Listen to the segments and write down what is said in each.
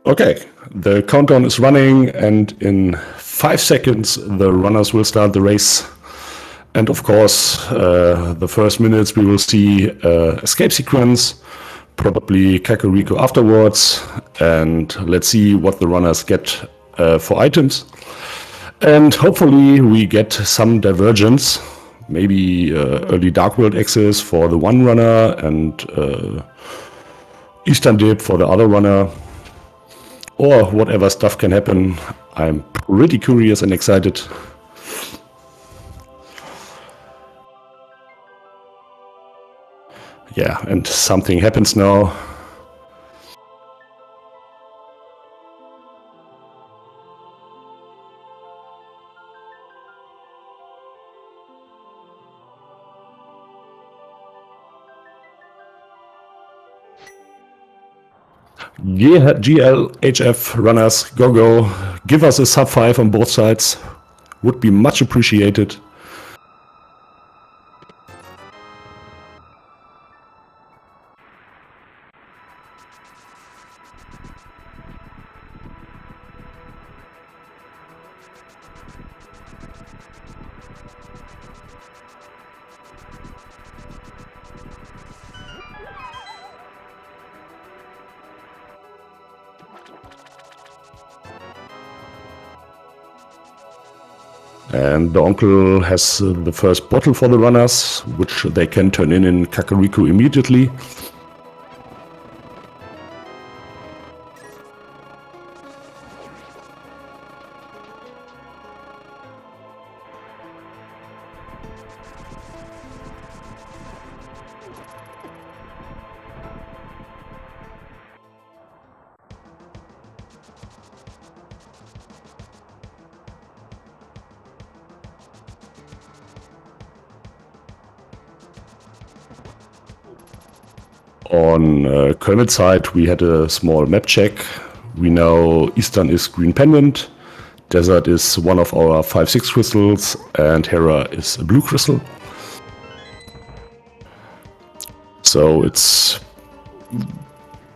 Okay, the countdown is running, and in 5 seconds the runners will start the race. And of course, the first minutes we will see escape sequence, probably Kakariko afterwards, and let's see what the runners get for items. And hopefully we get some divergence, maybe early Dark World access for the one runner and Eastern Dip for the other runner. Or whatever stuff can happen. I'm pretty curious and excited. Yeah, and something happens now. GLHF runners, go. Give us a sub 5 on both sides. Would be much appreciated. And the uncle has the first bottle for the runners, which they can turn in Kakariko immediately. On Kermit's side, we had a small map check. We know Eastern is Green Pendant, Desert is one of our 5-6 crystals, and Hera is a blue crystal. So it's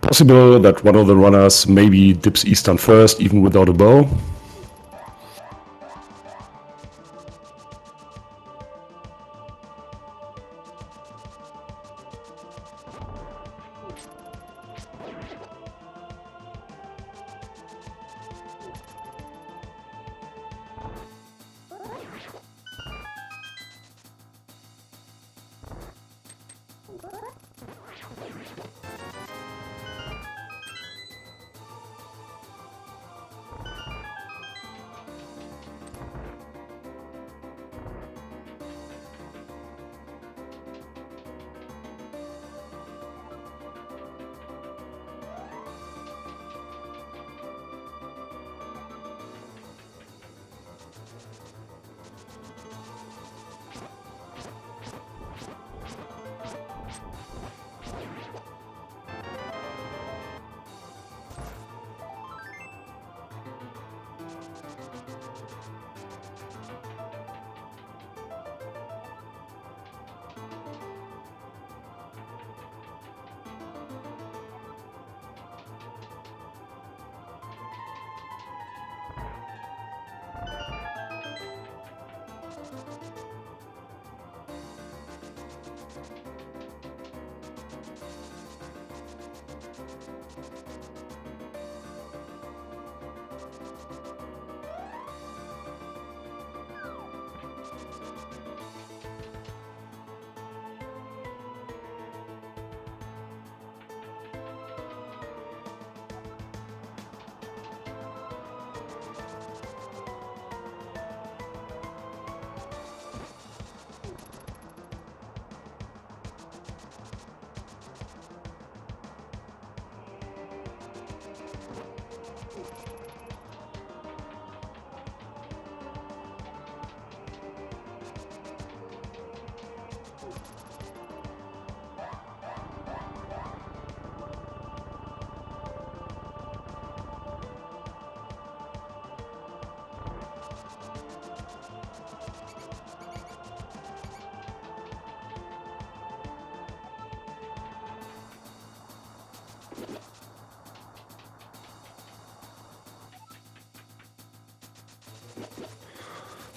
possible that one of the runners maybe dips Eastern first, even without a bow.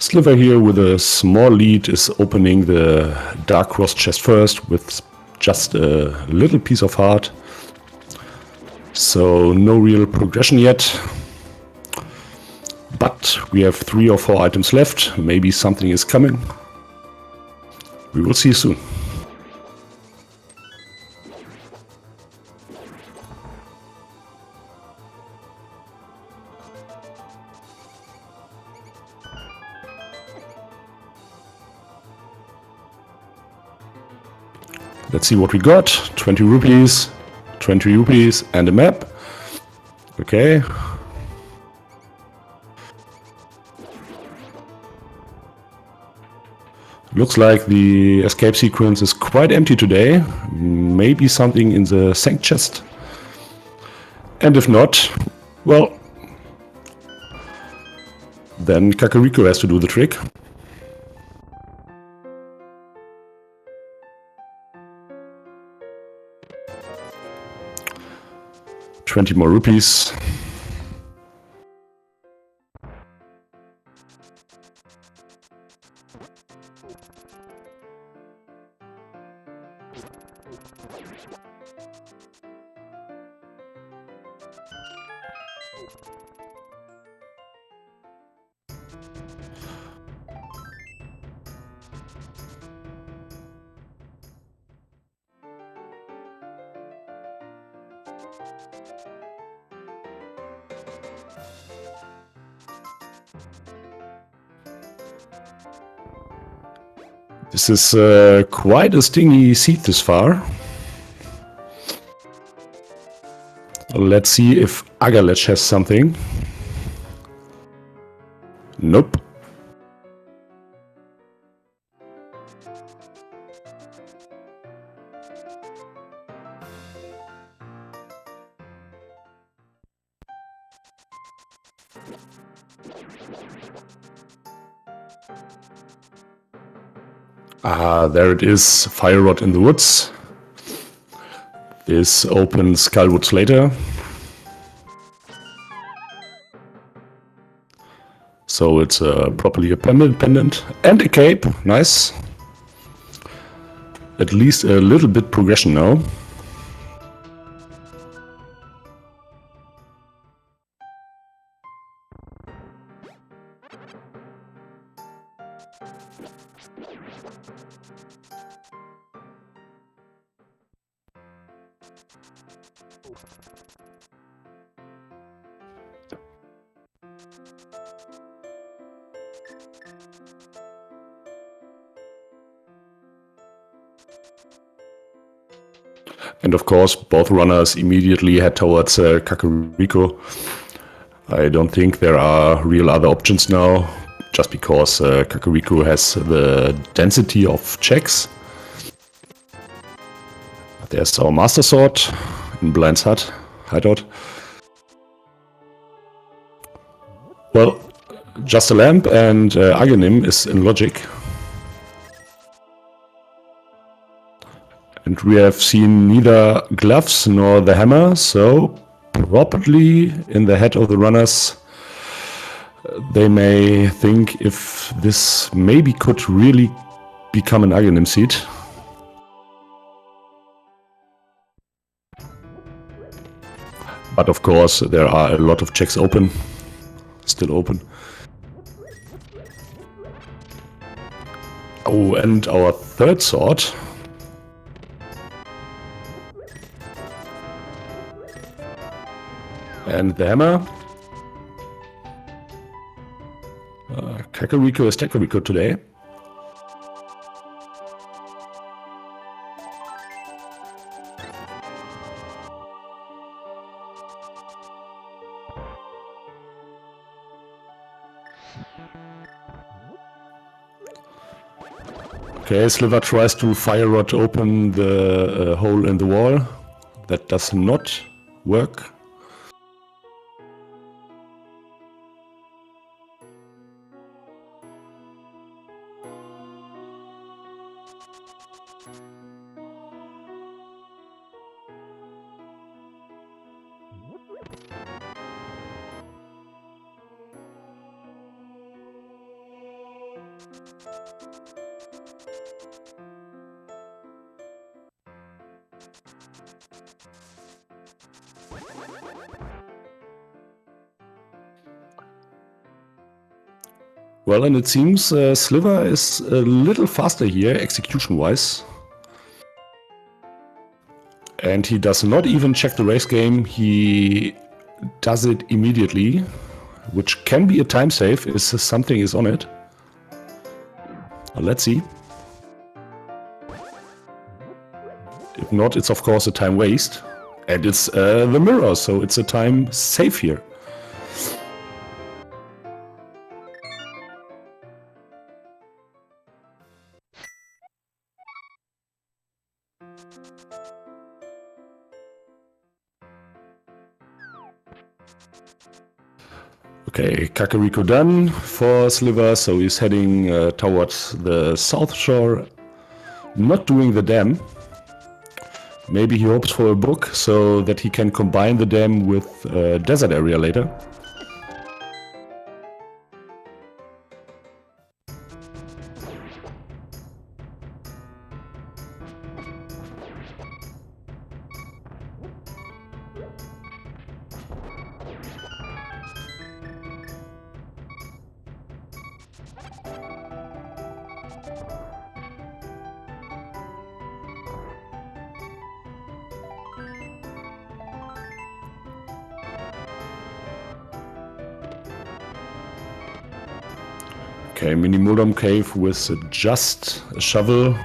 Sliver here with a small lead is opening the Dark Cross chest first with just a little piece of heart. So no real progression yet. But we have 3 or 4 items left. Maybe something is coming. We will see soon. Let's see what we got. 20 rupees, 20 rupees and a map. Okay. Looks like the escape sequence is quite empty today. Maybe something in the sank chest. And if not, well, then Kakariko has to do the trick. $20 more rupees. This is quite a stingy seed this far. Let's see if Agalech has something. Nope. Ah, there it is, Fire Rod in the Woods. This opens Skullwoods later. So it's properly a pendant and a cape, nice. At least a little bit progression now. And of course, both runners immediately head towards Kakariko. I don't think there are real other options now, just because Kakariko has the density of checks. There's our Master Sword in Blind's hideout. Well, just a lamp and Aghanim is in logic. And we have seen neither gloves nor the hammer, so probably in the head of the runners they may think if this maybe could really become an Aghanim seed. But of course there are a lot of checks open, still open. Oh, and our third sword. And the hammer. Kakariko is Kakariko today. Okay, Sliver tries to Fire Rod open the hole in the wall. That does not work. Well, and it seems Sliver is a little faster here, execution-wise. And he does not even check the race game, he does it immediately, which can be a time save if something is on it. Let's see. If not, it's of course a time waste. And it's the mirror, so it's a time save here. Okay, Kakariko done for Sliver, so he's heading towards the south shore, not doing the dam. Maybe he hopes for a book so that he can combine the dam with a desert area later. Okay, mini Muldum cave with just a shovel.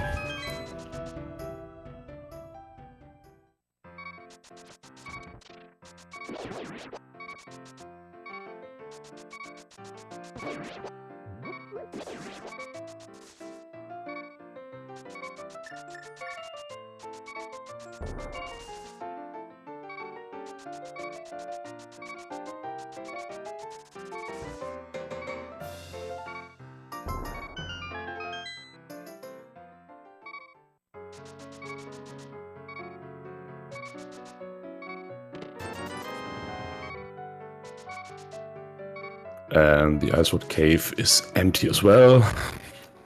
And the Icewood cave is empty as well.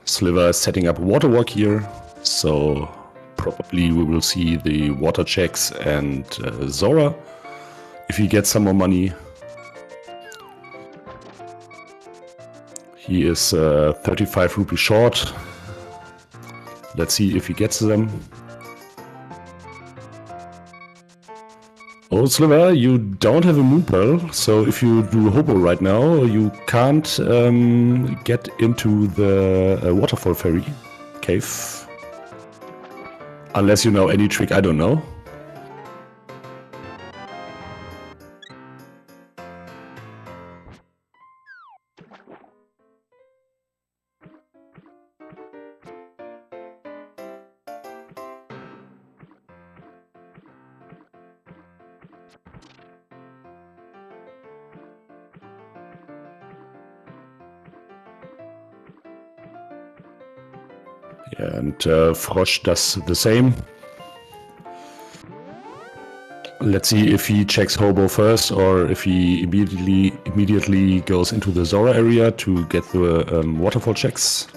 Sliver is setting up a water walk here, so probably we will see the water checks and Zora if he gets some more money. He is 35 rupees short. Let's see if he gets them. Oh, Sliver, you don't have a moon pearl, so if you do hobo right now, you can't get into the waterfall ferry cave. Unless you know any trick I don't know. And Frosch does the same. Let's see if he checks hobo first or if he immediately goes into the Zora area to get the waterfall checks.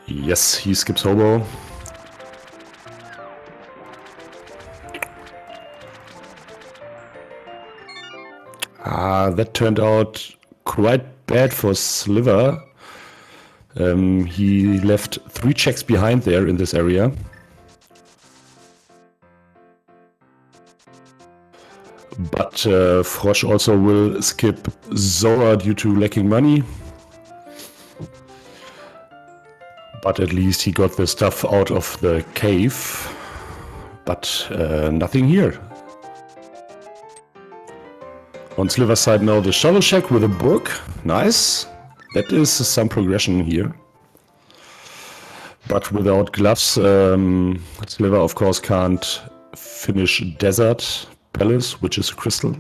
Yes, he skips hobo. That turned out quite bad for Sliver. He left 3 checks behind there in this area. But Frosch also will skip Zora due to lacking money. But at least he got the stuff out of the cave. But nothing here. On Sliver's side now the shovel check with a book. Nice. That is some progression here. But without gloves, Sliver of course can't finish Desert Palace, which is a crystal.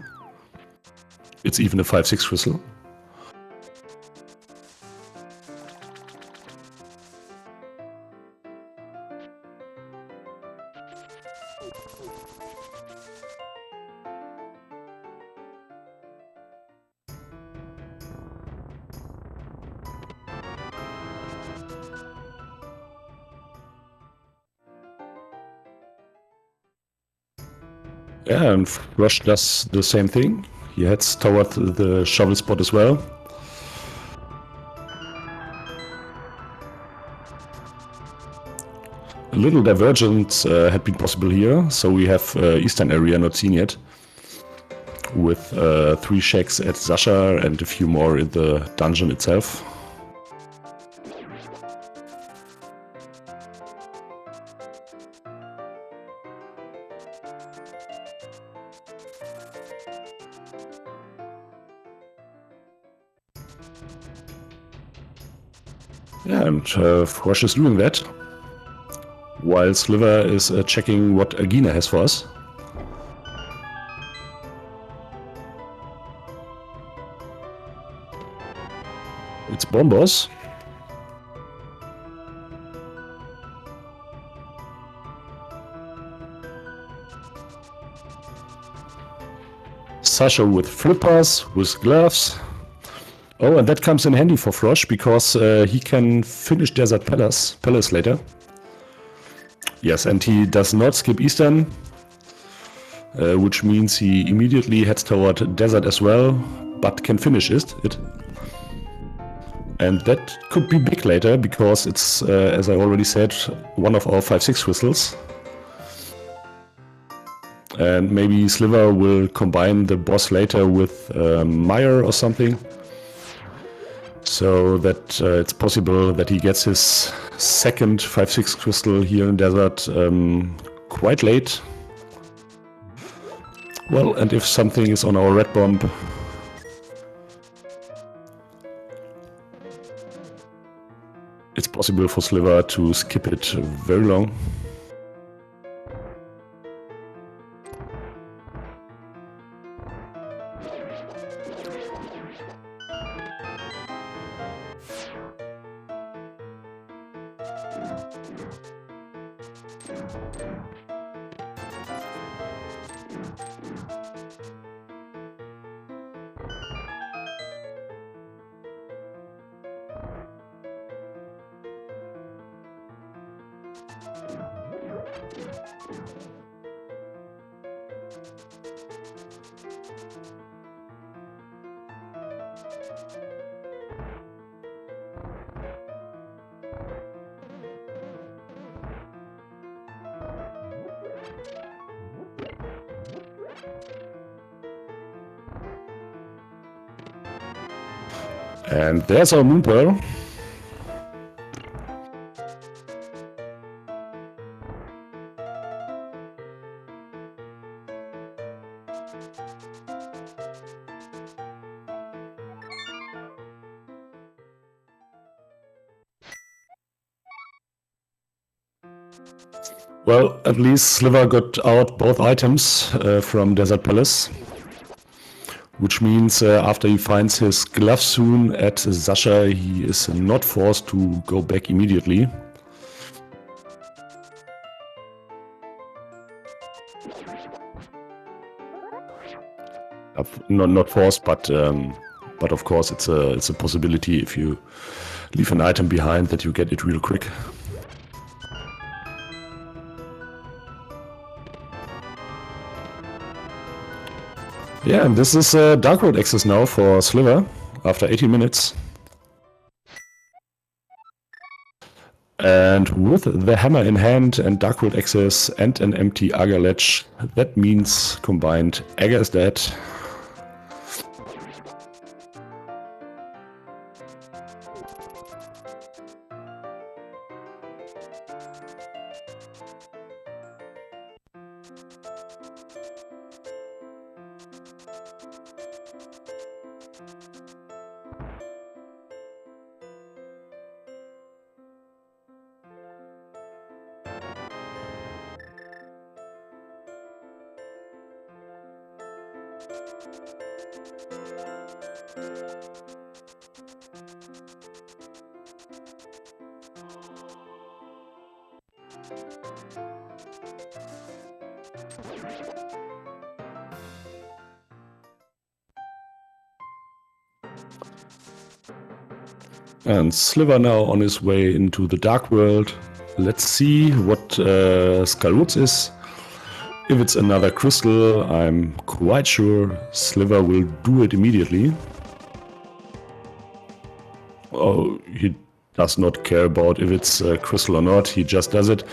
It's even a 5/6 crystal. Yeah, and Frosch does the same thing. He heads toward the shovel spot as well. A little divergence had been possible here, so we have eastern area not seen yet, with 3 shacks at Sasha and a few more in the dungeon itself. Yeah, and Frosch is doing that, while Sliver is checking what Agina has for us. It's Bombos. Sasha with flippers, with gloves. Oh, and that comes in handy for Frosch, because he can finish Desert Palace later. Yes, and he does not skip Eastern, which means he immediately heads toward Desert as well, but can finish it. And that could be big later, because it's, as I already said, one of our 5-6 whistles. And maybe Sliver will combine the boss later with Meyer or something, so that it's possible that he gets his second 5-6 crystal here in Desert quite late. Well, and if something is on our red bomb, it's possible for Sliver to skip it very long. And there's our Moon Pearl. Well, at least Sliver got out both items from Desert Palace. Which means after he finds his glove soon at Sasha, he is not forced to go back immediately. Not forced, but of course it's a possibility if you leave an item behind that you get it real quick. Yeah, and this is Dark Road access now for Sliver after 18 minutes. And with the hammer in hand and Dark Road access and an empty Agar ledge, that means combined Agar is dead. And Sliver now on his way into the Dark World. Let's see what Skullwoods is. If it's another crystal, I'm quite sure Sliver will do it immediately. Oh, he does not care about if it's a crystal or not, he just does it.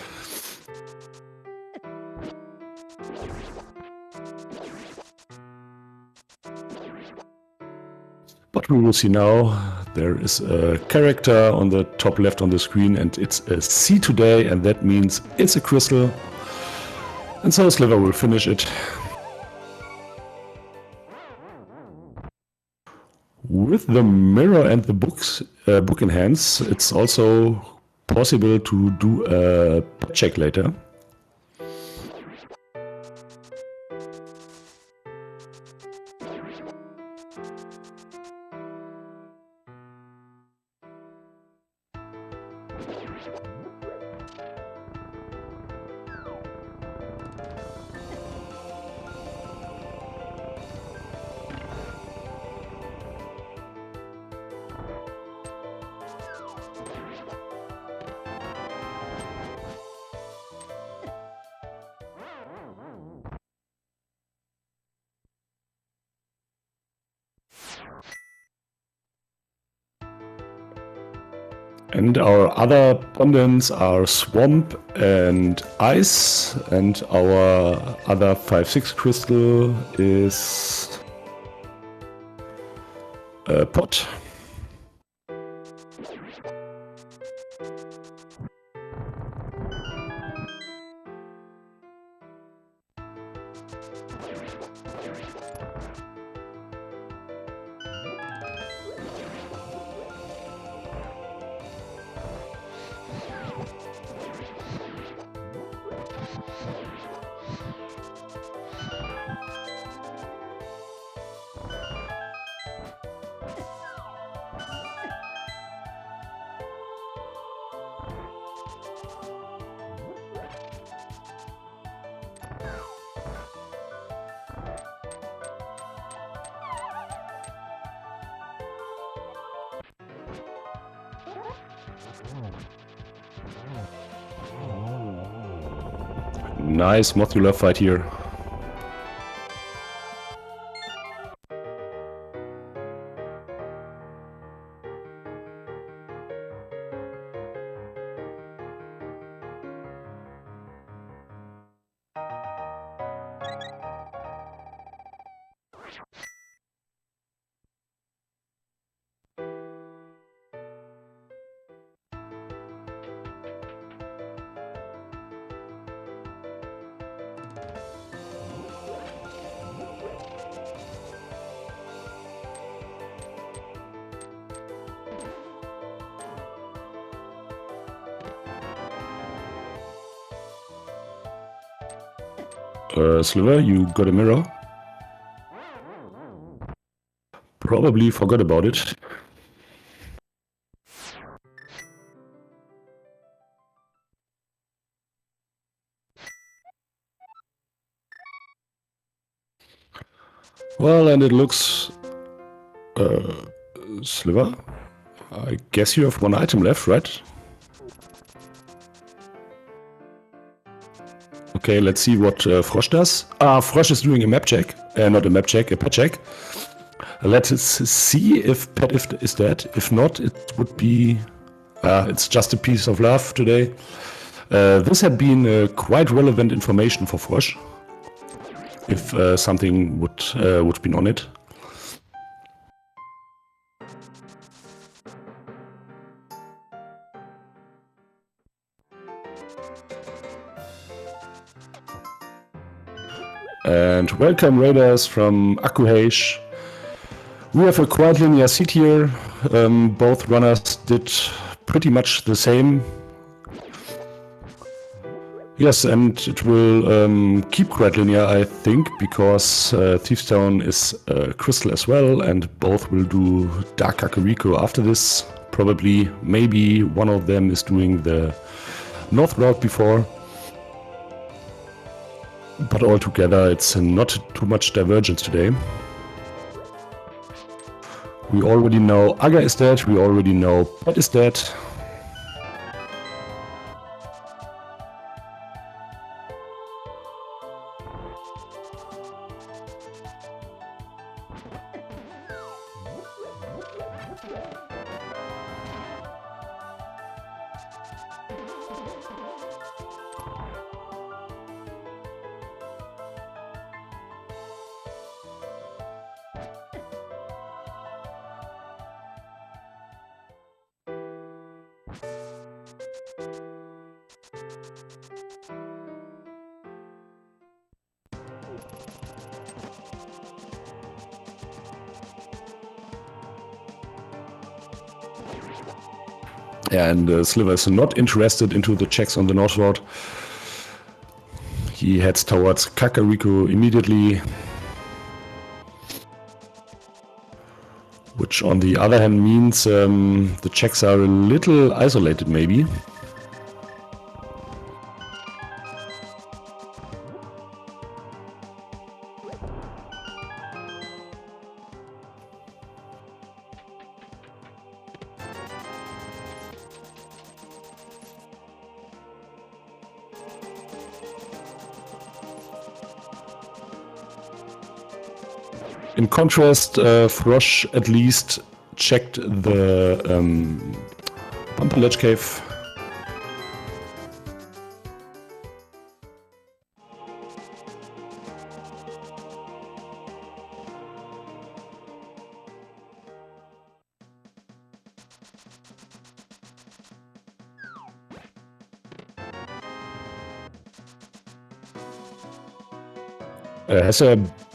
But we will see now. There is a character on the top left on the screen and it's a C today, and that means it's a crystal. And so Sliver will finish it. With the mirror and the book in hands, it's also possible to do a check later. And our other pendants are Swamp and Ice, and our other 5-6 crystal is Pot. Nice modular fight here. Sliver, you got a mirror? Probably forgot about it. Well, and it looks... Sliver? I guess you have one item left, right? Okay, let's see what Frosch does. Frosch is doing a map check. Not a map check, a pet check. Let's see if pet is dead. If not, it would be... it's just a piece of love today. This had been quite relevant information for Frosch. If something would been on it. And welcome raiders from Akuheish. We have a quite linear seat here. Both runners did pretty much the same. Yes, and it will keep quite linear, I think, because Thiefstone is crystal as well, and both will do Dark Kakariko after this. Probably, maybe one of them is doing the north route before. But altogether, it's not too much divergence today. We already know Aga is dead, we already know Pet is dead. Yeah, and Sliver is not interested into the checks on the North Road. He heads towards Kakariko immediately. Which on the other hand means the checks are a little isolated maybe. In contrast, Frosch at least checked the bumper ledge cave.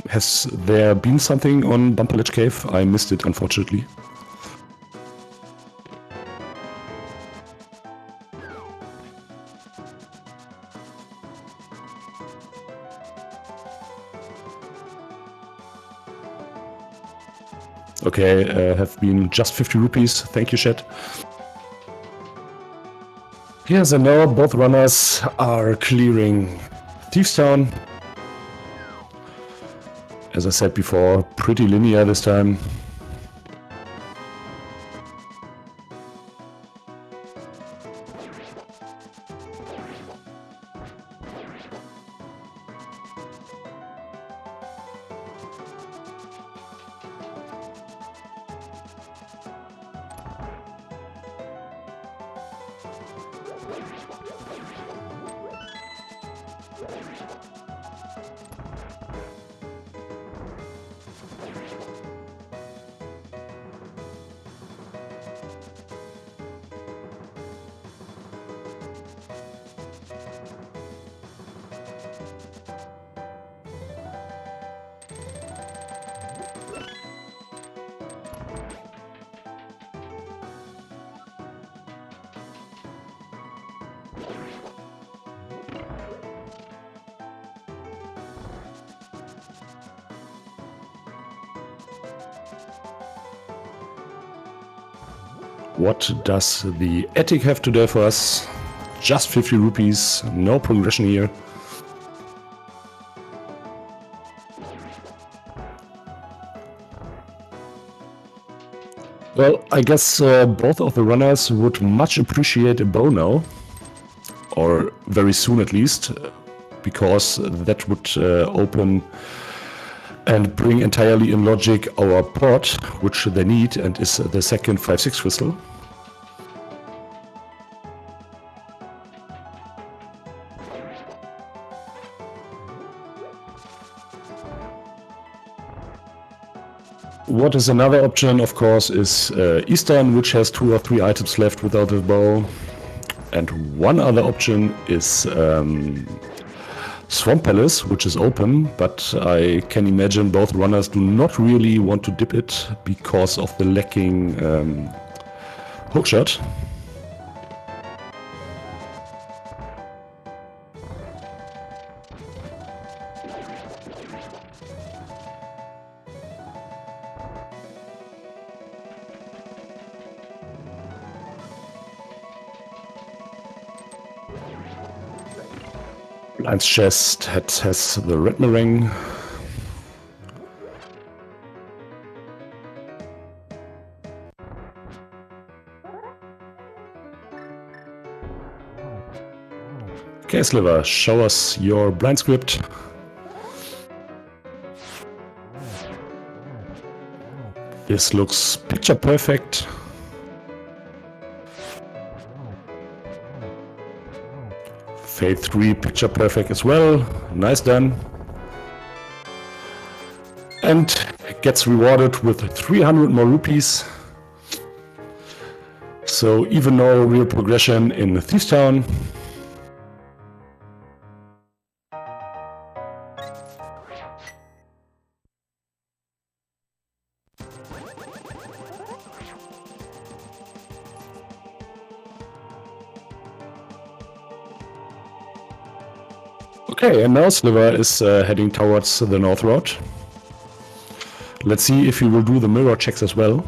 Has there been something on Bumper Ledge Cave? I missed it, unfortunately. Okay, have been just 50 rupees. Thank you, chat. Yes, and now both runners are clearing Thieves Town. As I said before, pretty linear this time. What does the attic have today for us? Just 50 rupees, no progression here. Well, I guess both of the runners would much appreciate a bow now, or very soon at least, because that would open and bring entirely in logic our port, which they need, and is the second 5-6 crystal. What is another option, of course, is Eastern, which has 2 or 3 items left without a bow. And one other option is Swamp Palace, which is open, but I can imagine both runners do not really want to dip it because of the lacking hookshot. Blind's chest has the red meringue. Okay, Sliver, show us your blind script. This looks picture perfect. Fade 3 picture perfect as well. Nice done. And gets rewarded with 300 more rupees. So even no real progression in Thieves Town. Okay, and now Sliver is heading towards the North Road. Let's see if he will do the mirror checks as well.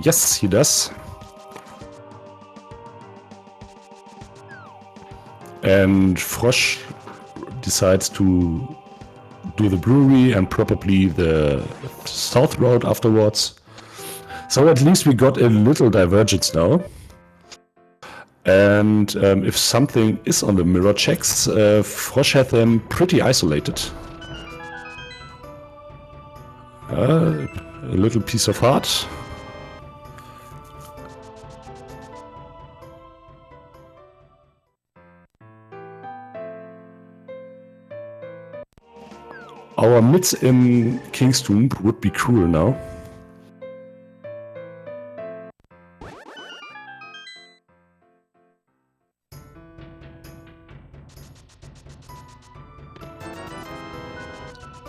Yes, he does. And Frosch decides to do the brewery and probably the South Road afterwards. So at least we got a little divergence now. And if something is on the mirror checks, Frosch had them pretty isolated. A little piece of heart. Our mids in King's Tomb would be cruel now.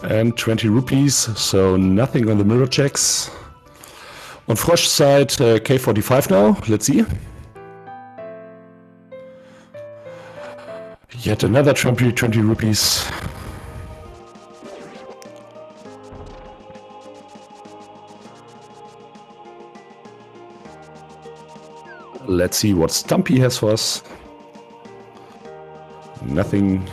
And 20 rupees, so nothing on the mirror checks. On Frosch's side, K45 now, let's see. Yet another 20 rupees. Let's see what Stumpy has for us. Nothing.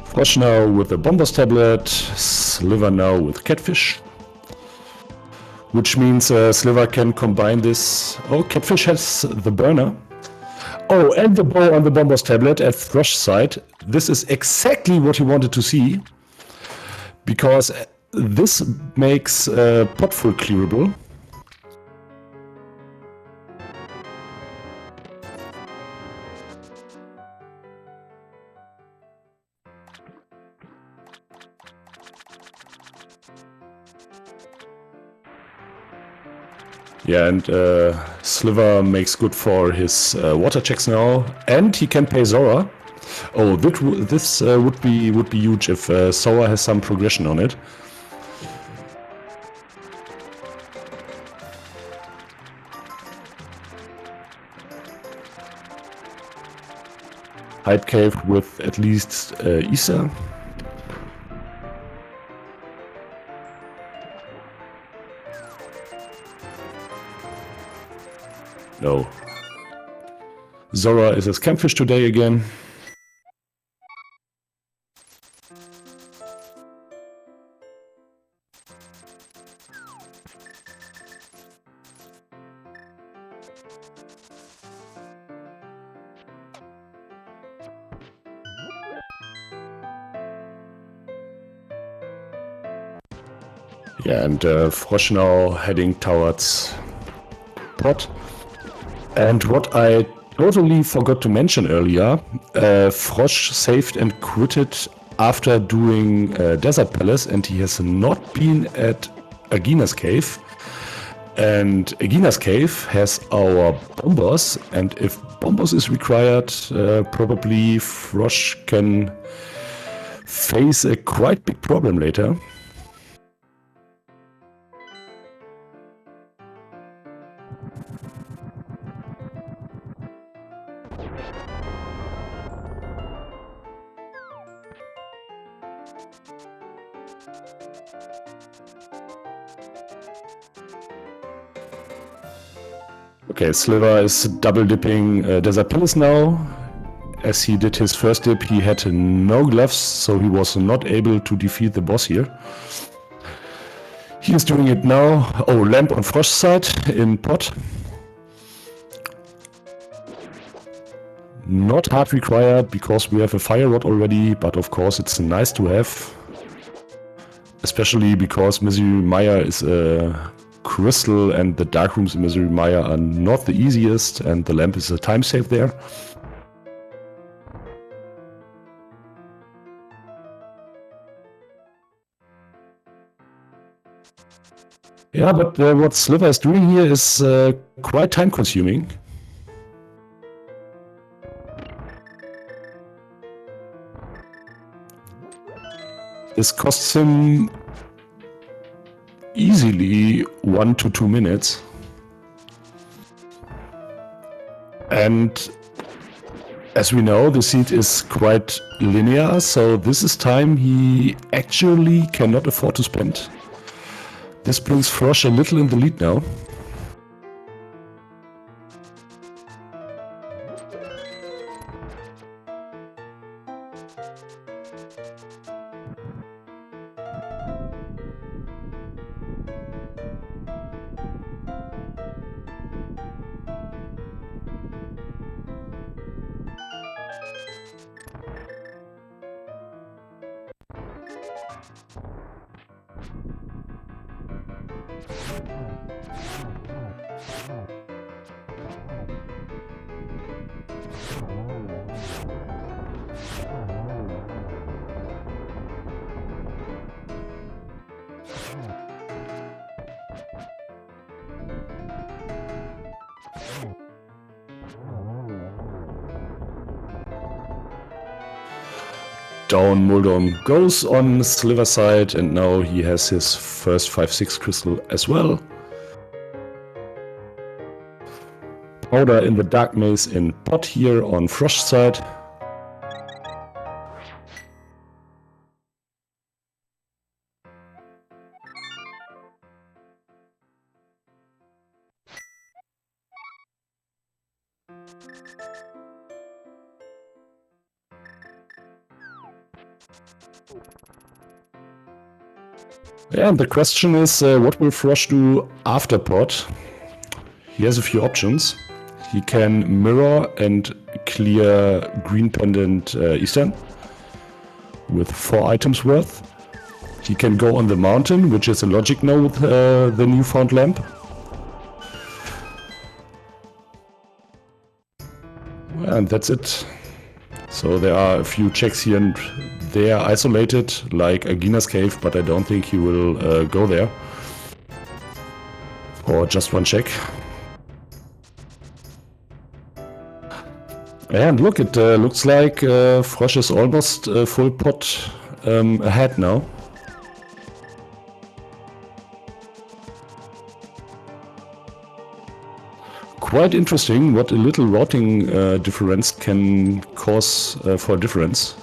Frosch now with the Bombers tablet, Sliver now with Catfish. Which means Sliver can combine this. Oh, Catfish has the burner. Oh, and the bow on the Bombers tablet at Frosch's side. This is exactly what he wanted to see. Because this makes Potful clearable. Yeah, and Sliver makes good for his water checks now, and he can pay Zora. Oh, this would be huge if Zora has some progression on it. Hide cave with at least Isa. No. Zora is a scamfish today again. Yeah, and Frosch now heading towards Pot. And what I totally forgot to mention earlier, Frosch saved and quitted after doing Desert Palace, and he has not been at Agina's Cave. And Agina's Cave has our Bombers, and if Bombers is required, probably Frosch can face a quite big problem later. Okay, Sliver is double dipping Desert Palace now, as he did his first dip, he had no gloves, so he was not able to defeat the boss here. He is doing it now. Oh, lamp on Frosch side in pot. Not hard required because we have a fire rod already, but of course it's nice to have. Especially because Misery Mire is a crystal and the dark rooms in Misery Mire are not the easiest, and the lamp is a time save there. Yeah, but what Sliver is doing here is quite time consuming. This costs him easily 1 to 2 minutes. And as we know, the seed is quite linear, so this is time he actually cannot afford to spend. This brings Frosch a little in the lead now. Down Muldon goes on Sliver side, and now he has his first 5-6 crystal as well. Powder in the Dark Maze in pot here on Frosch side. Yeah, and the question is, what will Frosch do after pot? He has a few options. He can mirror and clear green pendant Eastern with 4 items worth. He can go on the mountain, which is a logic now with the newfound lamp. And that's it. So there are a few checks here and there isolated, like Agina's cave, but I don't think he will go there. Or just one check. And look, it looks like Frosch is almost full pot ahead now. Quite interesting what a little routing difference can cause for a difference.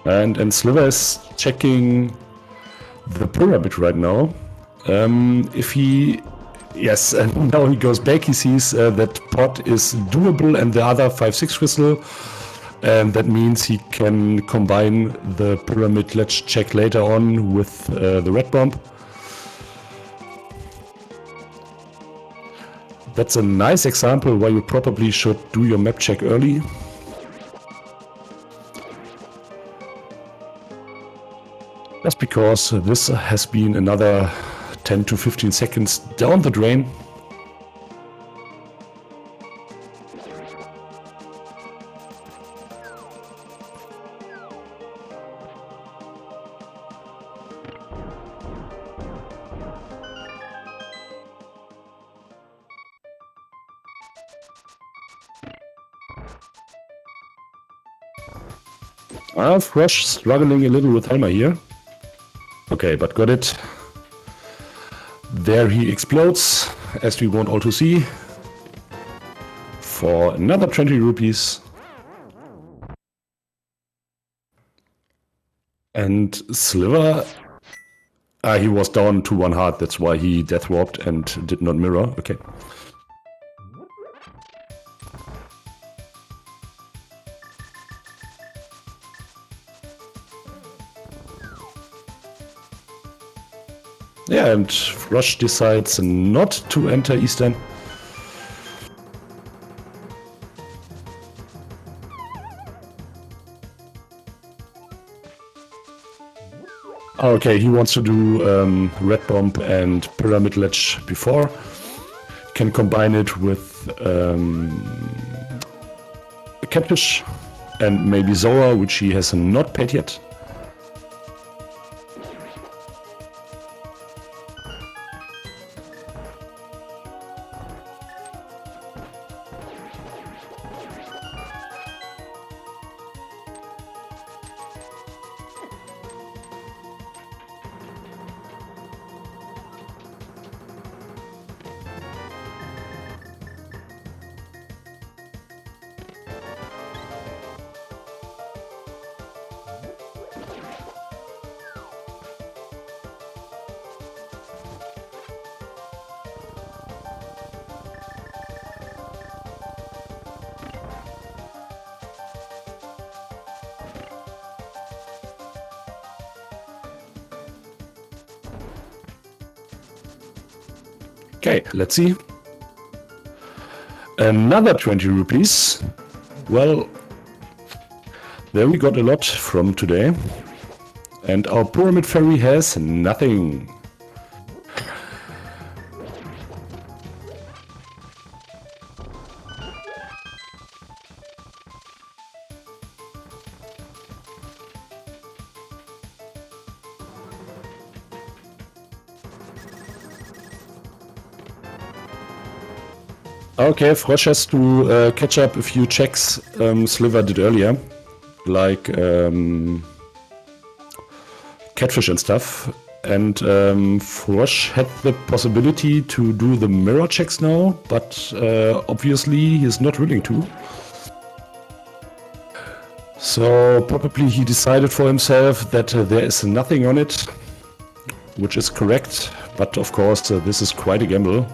And Sliver is checking the pyramid right now. If he... Yes, and now he goes back, he sees that pot is doable and the other 5-6 crystal. And that means he can combine the pyramid, let's check later on, with the red bomb. That's a nice example why you probably should do your map check early. Just because this has been another 10 to 15 seconds down the drain. Frosch struggling a little with Helmer here. Okay, but got it. There he explodes, as we want all to see, for another 20 rupees. And Sliver, he was down to 1 heart, that's why he death warped and did not mirror. Okay. Yeah, and Frosch decides not to enter Eastern. Okay, he wants to do Red Bomb and Pyramid Ledge before. Can combine it with Catfish and maybe Zora, which he has not paid yet. Okay, let's see. Another 20 rupees. Well, there we got a lot from today. And our Pyramid Ferry has nothing. Okay, Frosch has to catch up a few checks Sliver did earlier, like Catfish and stuff. And Frosch had the possibility to do the mirror checks now, but obviously he's not willing to. So probably he decided for himself that there is nothing on it, which is correct, but of course this is quite a gamble.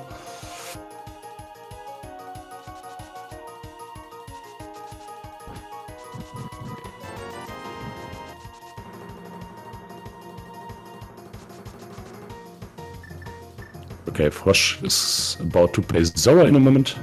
Okay, Frosch is about to pay Zora in a moment.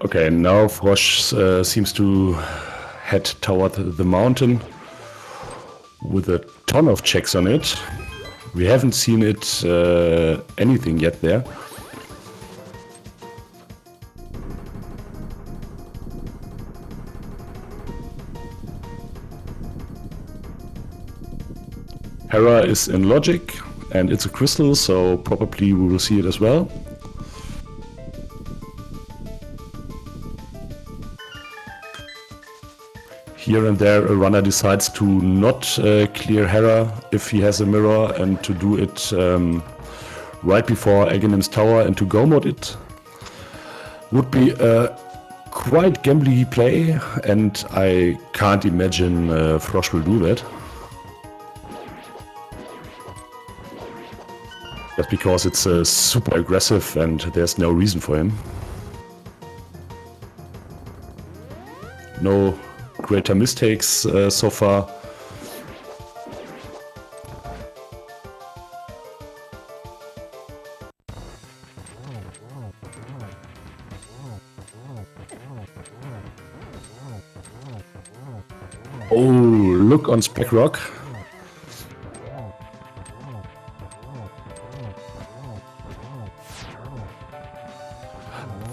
Okay, now Frosch seems to head toward the mountain with a ton of checks on it. We haven't seen it anything yet there. Hera is in logic and it's a crystal, so probably we will see it as well. Here and there a runner decides to not clear Hera if he has a mirror and to do it right before Aghanim's tower and to go mode it. Would be a quite gambly play, and I can't imagine Frosch will do that. Just because it's super aggressive and there's no reason for him. No greater mistakes so far. Oh, look on Spec Rock.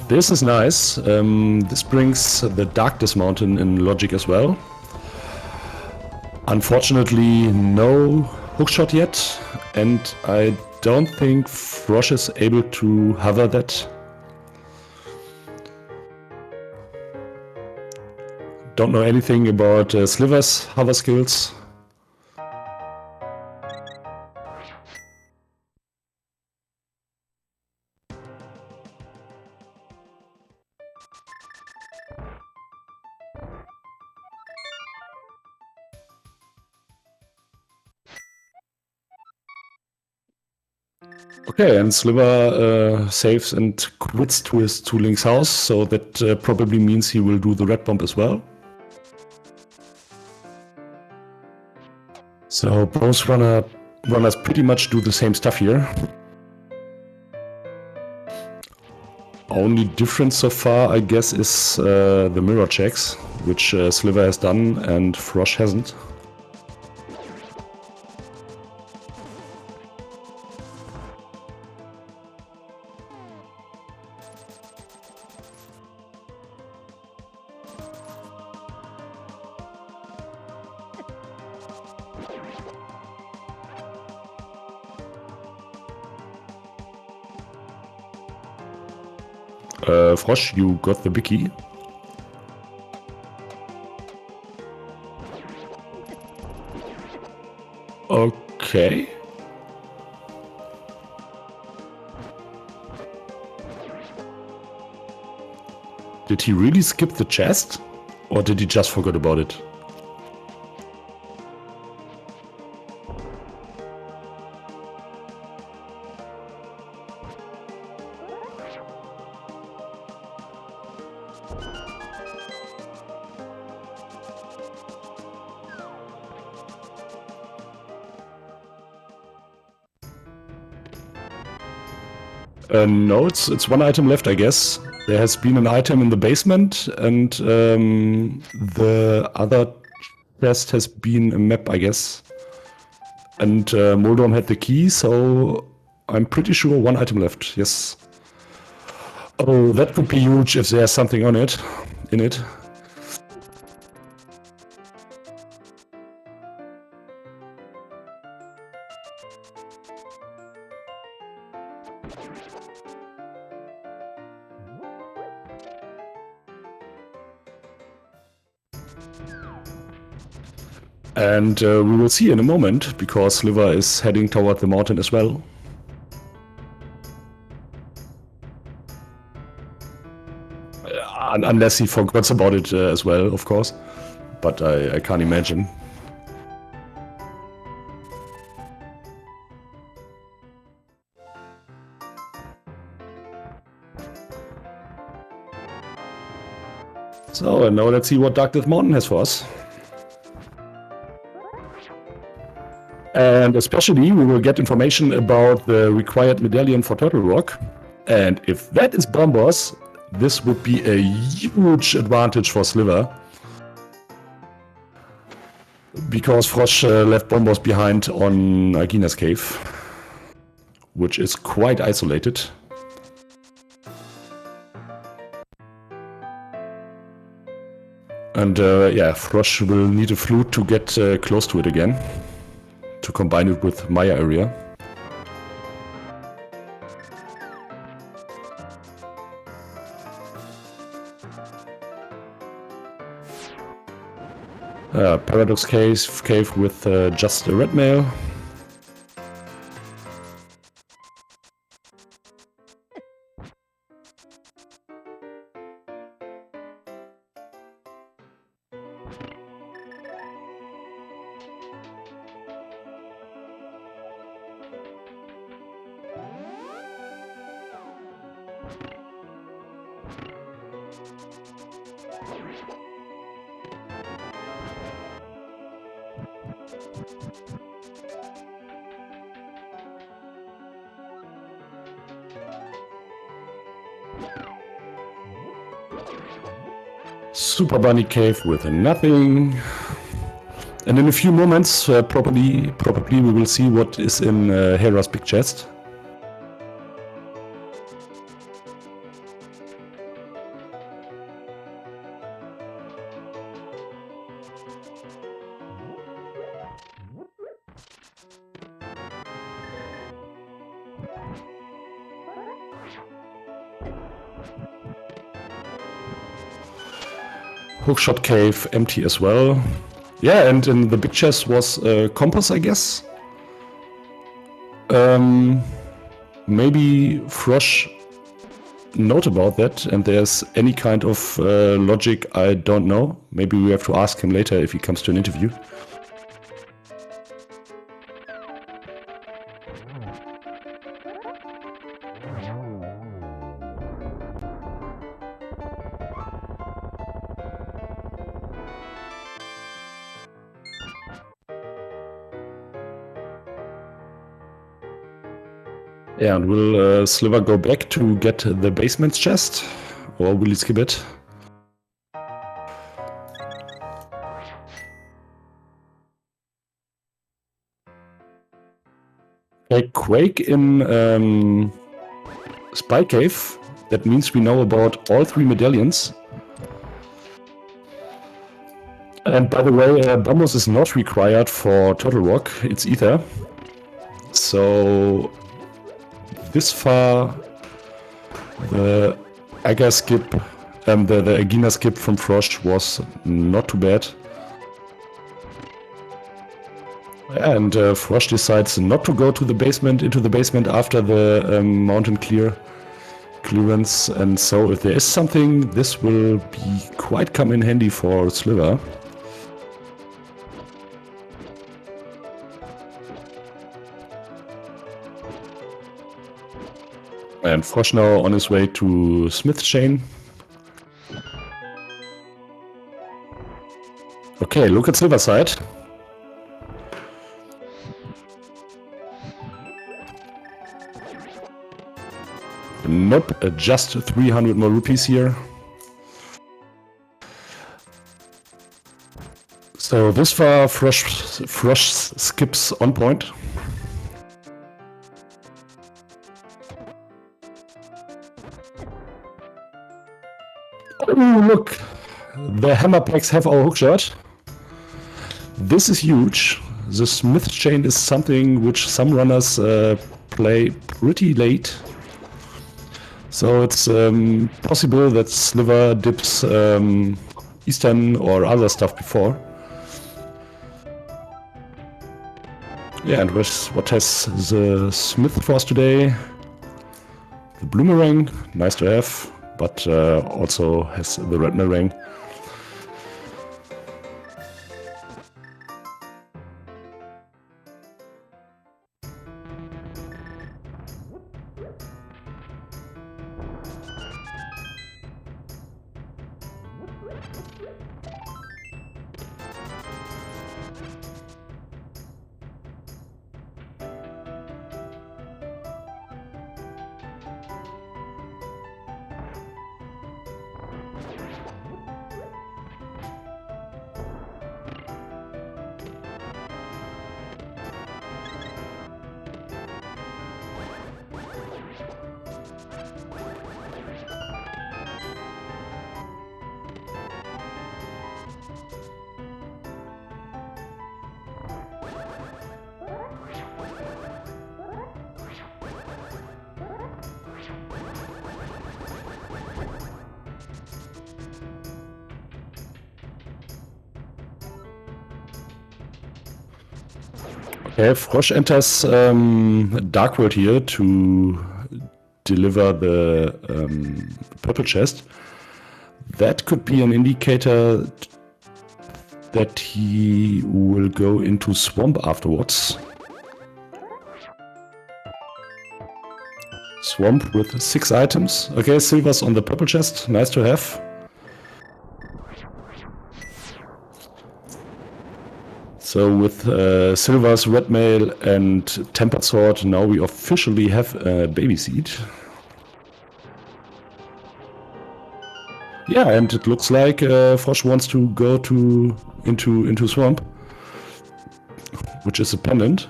This is nice. This brings the Darkness Mountain in logic as well. Unfortunately, no hookshot yet, and I don't think Frosch is able to hover that. don't know anything about Sliver's hover skills. Okay, and Sliver saves and quits to his Tooling's house, so that probably means he will do the red bomb as well. So both runners pretty much do the same stuff here. Only difference so far, I guess, is the mirror checks, which Sliver has done and Frosch hasn't. Frosch, you got the big key. Okay. Did he really skip the chest? Or did he just forget about it? No, it's one item left, I guess. There has been an item in the basement, and the other chest has been a map, I guess. And Moldorm had the key, so I'm pretty sure one item left, yes. Oh, that would be huge if there's something on it, in it. And we will see in a moment, because Sliver is heading toward the mountain as well. Unless he forgets about it as well, of course. But I can't imagine. So, and now let's see what Dark Death Mountain has for us. And especially, we will get information about the required medallion for Turtle Rock. And if that is Bombos, this would be a huge advantage for Sliver. Because Frosch left Bombos behind on Agina's cave, which is quite isolated. And yeah, Frosch will need a flute to get close to it again, to combine it with Maya area. Paradox cave with just a red mail. Super Bunny Cave with nothing. And in a few moments, probably we will see what is in Hera's big chest. Hookshot cave empty as well. Yeah, and in the big chest was compass, I guess. Maybe Frosch note about that, and there's any kind of logic I don't know. Maybe we have to ask him later if he comes to an interview. Yeah, and will Sliver go back to get the basement's chest, or will he skip it? A Quake in Spy Cave. That means we know about all 3 medallions. And by the way, Bambus is not required for Turtle Rock, it's Ether. So this far, the Aga skip, the Agina skip from Frosch was not too bad. And Frosch decides not to go to the basement, into the basement after the mountain clearance. And so if there is something, this will be quite come in handy for Sliver. And Frosch now on his way to Smith's Chain. Okay, look at Silver side. Nope, just 300 more rupees here. So this far, Frosch skips on point. Oh, look! The hammer packs have our hookshot. This is huge. The Smith Chain is something which some runners play pretty late. So it's possible that Sliver dips Eastern or other stuff before. Yeah, and what has the Smith for us today? The Bloomerang, nice to have, but also has the Red Meringue. Okay, Frosch enters Dark World here to deliver the purple chest. That could be an indicator that he will go into Swamp afterwards. Swamp with 6 items. Okay, Silver's on the purple chest. Nice to have. So with Silver's Red Mail and Tempered Sword, now we officially have a baby seed. Yeah, and it looks like Frosch wants to go into Swamp, which is a pendant.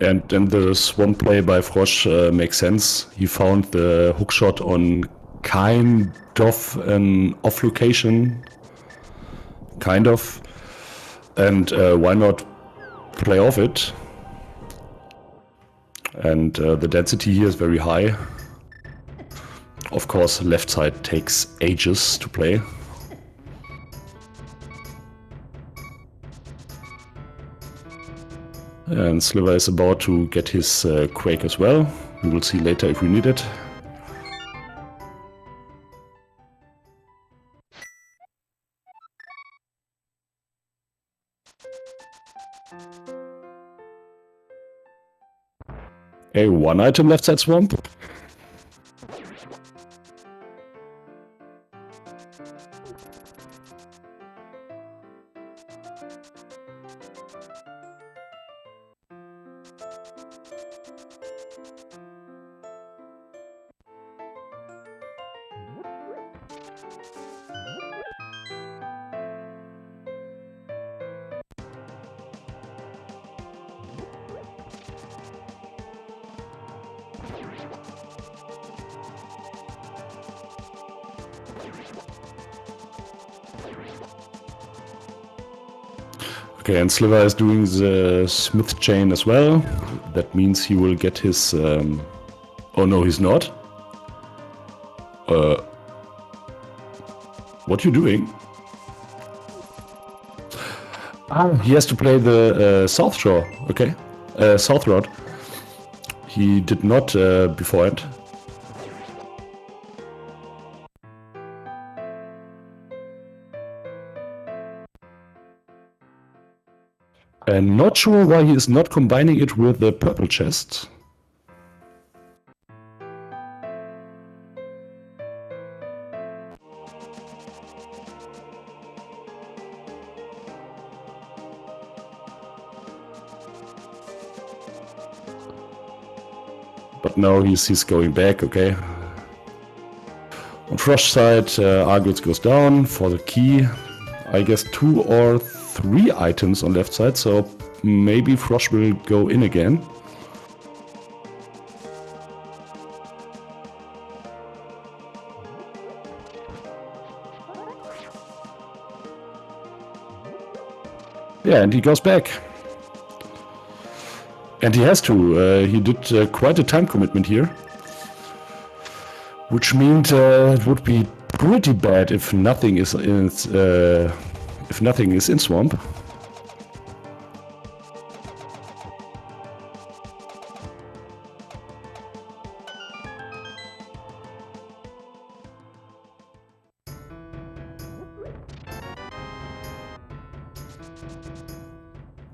And then the swamp play by Frosch makes sense. He found the hookshot on kind of an off location. Kind of. And why not play off it? And the density here is very high. Of course, left side takes ages to play. And Sliver is about to get his Quake as well. We will see later if we need it. A one item left side swamp. Okay, and Sliver is doing the Smith chain as well. That means he will get his... Oh no, he's not. What are you doing? Ah, he has to play the South Shore. Okay, South Road. He did not beforehand. And not sure why he is not combining it with the purple chest. But now he's going back, okay. On Frosch side, Arguts goes down for the key. I guess 2 or 3 items on left side, so maybe Frosch will go in again. Yeah, and he goes back. And he has to. He did quite a time commitment here. Which means it would be pretty bad if nothing is in swamp.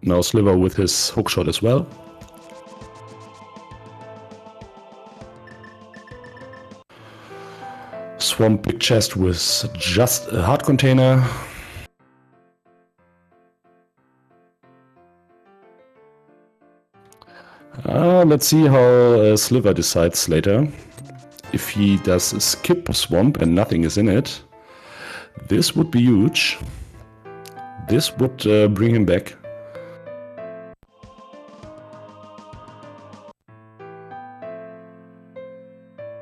Now Sliver with his hookshot as well. Swamp big chest with just a hard container. Let's see how Sliver decides later. If he does skip swamp and nothing is in it, this would be huge. This would bring him back.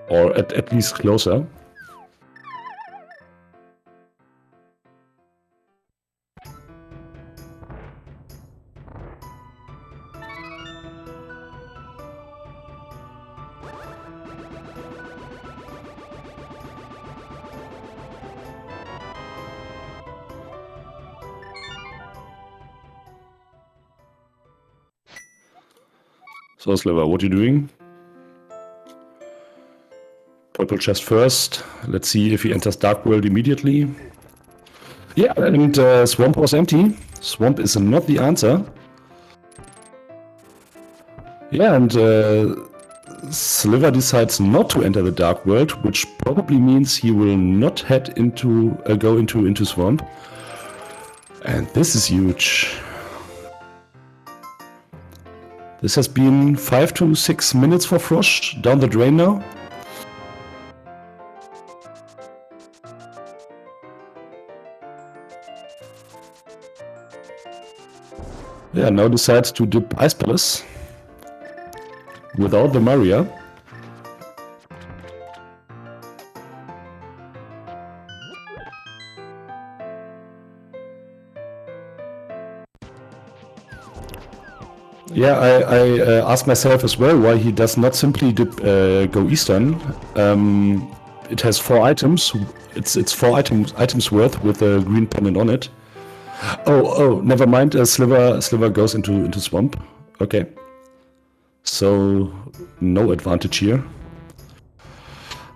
Or at least closer. So Sliver, what are you doing? Purple chest first. Let's see if he enters Dark World immediately. Yeah, and Swamp was empty. Swamp is not the answer. Yeah, and Sliver decides not to enter the Dark World, which probably means he will not head into go into Swamp. And this is huge. This has been 5 to 6 minutes for Frosch down the drain now. Yeah, now decides to dip Ice Palace without the Maria. Yeah, I asked myself as well why he does not simply go Eastern. It has 4 items. It's 4 items worth with a green pendant on it. Oh, never mind. Sliver goes into swamp. Okay. So no advantage here.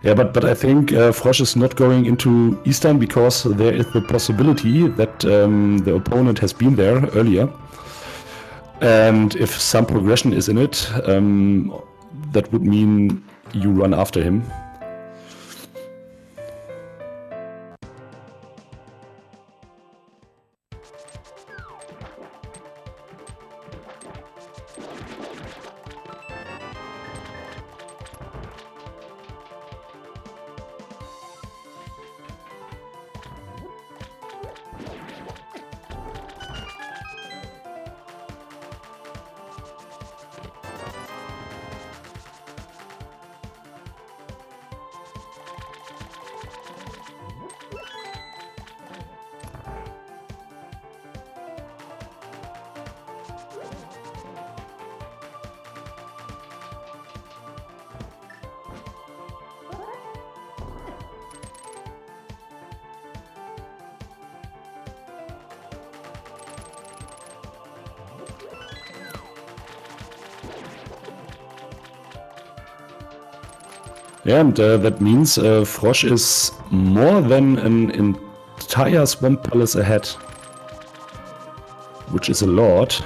Yeah, but I think Frosch is not going into Eastern because there is the possibility that the opponent has been there earlier. And if some progression is in it, that would mean you run after him. Yeah, and that means Frosch is more than an entire Swamp Palace ahead, which is a lot.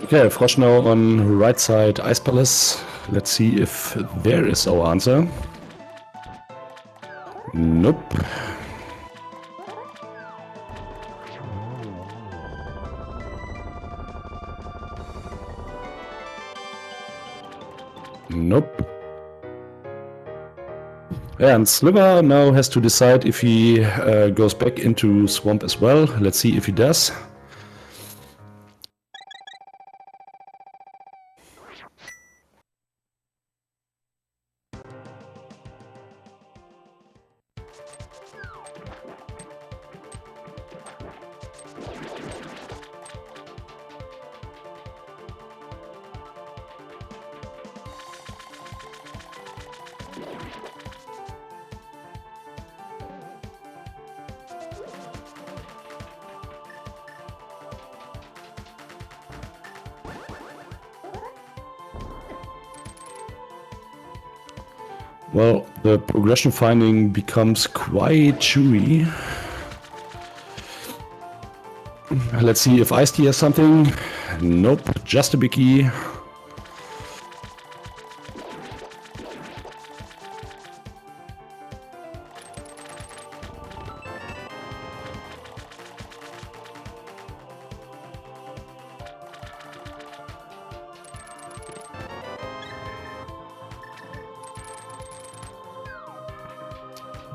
Okay, Frosch now on right side Ice Palace. Let's see if there is our answer. Nope. Nope. Yeah, and Sliver now has to decide if he goes back into Swamp as well. Let's see if he does. Well, the progression finding becomes quite chewy. Let's see if Ice-T has something. Nope, just a biggie.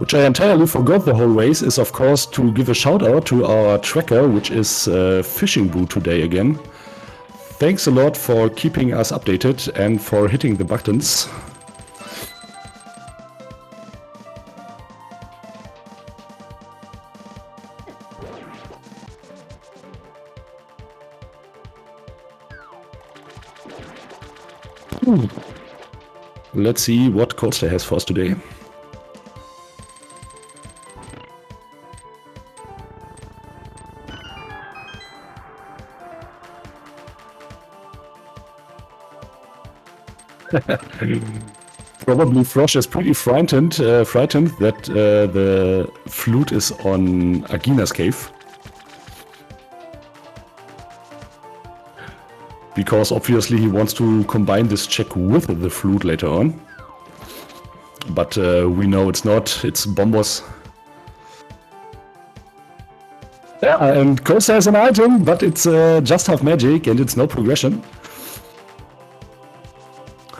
Which I entirely forgot the whole race is, of course, to give a shout out to our tracker, which is Fishing Boo today again. Thanks a lot for keeping us updated and for hitting the buttons. Let's see what Coaster has for us today. Probably Frosch is pretty frightened that the flute is on Agina's cave. Because obviously he wants to combine this check with the flute later on. But we know it's not, it's Bombos. Yeah, and Coaster has an item, but it's just half magic and it's no progression.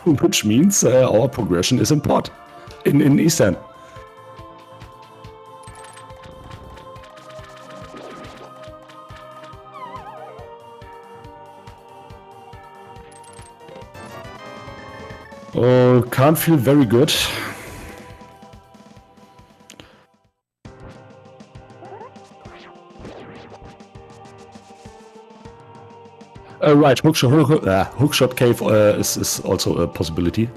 Which means our progression is in port, in Eastern. Oh, can't feel very good. Right, hookshot cave is also a possibility.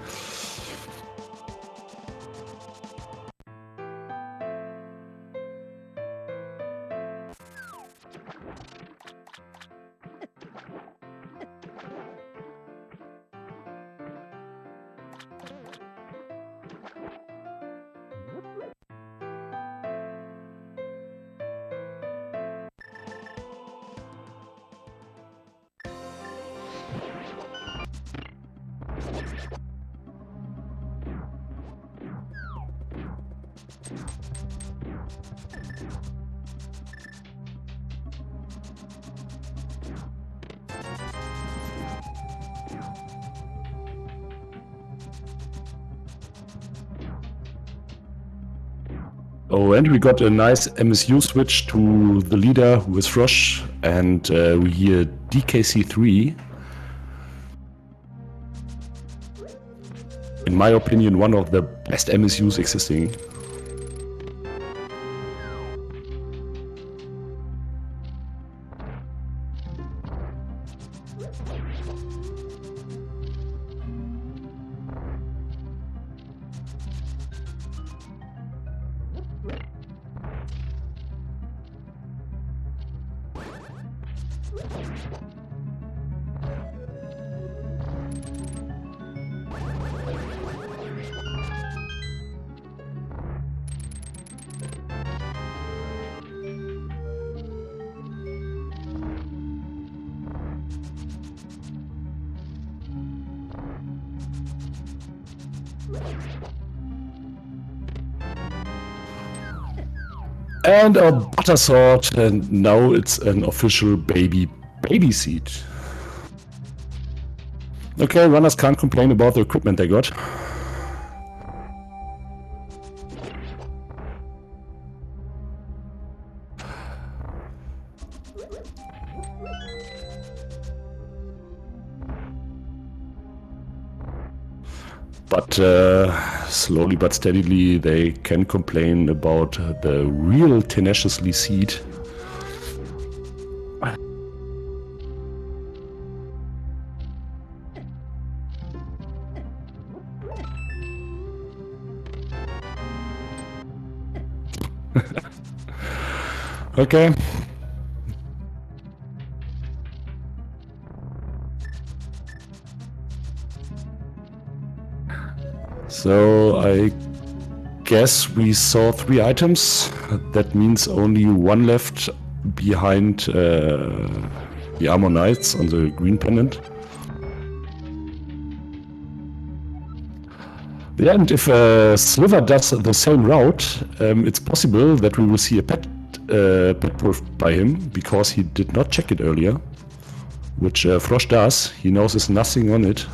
Oh, and we got a nice MSU switch to the leader, who is Frosch, and we hear DKC3. In my opinion, one of the best MSUs existing. And a butter sword, and now it's an official baby seat. Okay, runners can't complain about the equipment they got. But slowly but steadily they can complain about the real tenaciously seed. Okay. So I guess we saw 3 items. That means only 1 left behind the Armor Knights on the green pendant. Yeah, and if Sliver does the same route, it's possible that we will see a pet proof by him, because he did not check it earlier, which Frosch does. He knows there's nothing on it.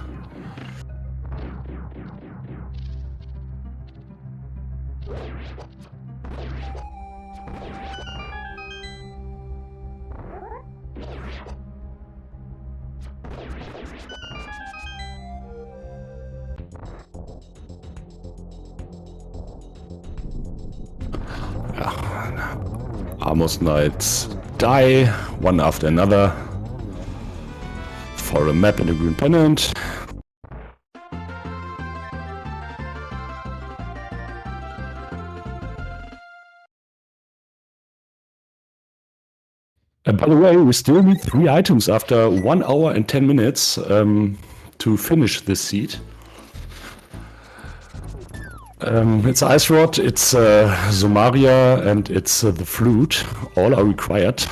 Amos Knights die, one after another, for a map and a green pennant. And by the way, we still need 3 items after 1 hour and 10 minutes to finish this seed. It's Ice Rod, it's Zomaria, and it's the Flute. All are required.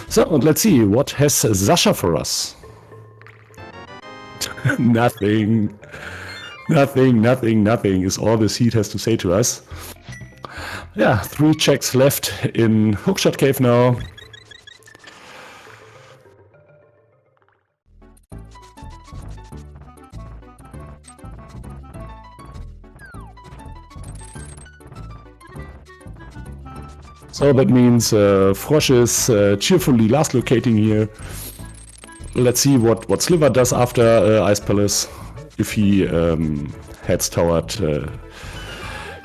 So, and let's see, what has Sasha for us? Nothing. Nothing is all the seed has to say to us. Yeah, 3 checks left in Hookshot Cave now. So that means Frosch is cheerfully last locating here. Let's see what Sliver does after Ice Palace. If he heads toward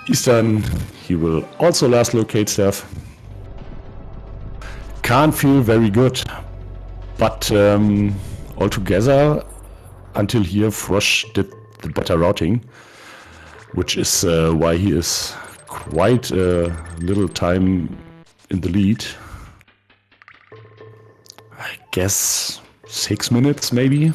Eastern, he will also last locate stuff. Can't feel very good, but altogether, until here, Frosch did the better routing, which is why he is quite a little time in the lead. I guess 6 minutes maybe.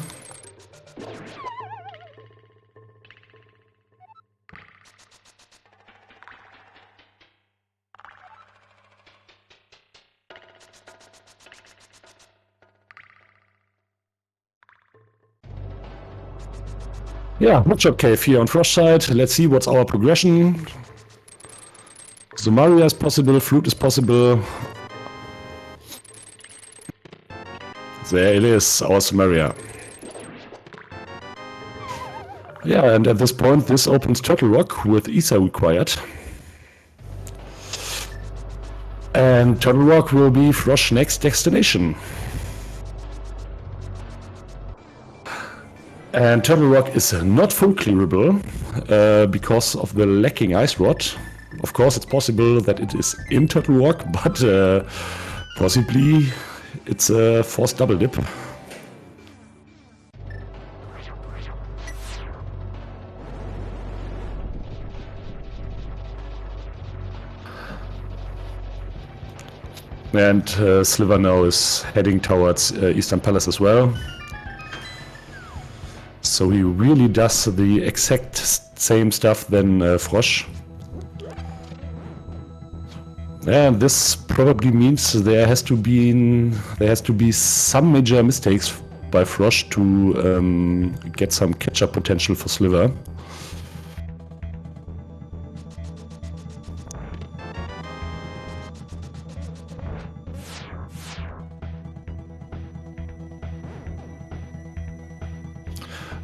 Yeah, Hookshot Cave here on Frosch side. Let's see what's our progression. Zomaria is possible, Flute is possible. There it is, our Zomaria. Yeah, and at this point this opens Turtle Rock with Ether required. And Turtle Rock will be Frosch's next destination. And Turtle Rock is not full clearable because of the lacking Ice Rod. Of course, it's possible that it is in Turtle Rock, but possibly it's a forced double dip. And Sliver now is heading towards Eastern Palace as well. So he really does the exact same stuff than Frosch. And this probably means there has to be some major mistakes by Frosch to get some catch-up potential for Sliver.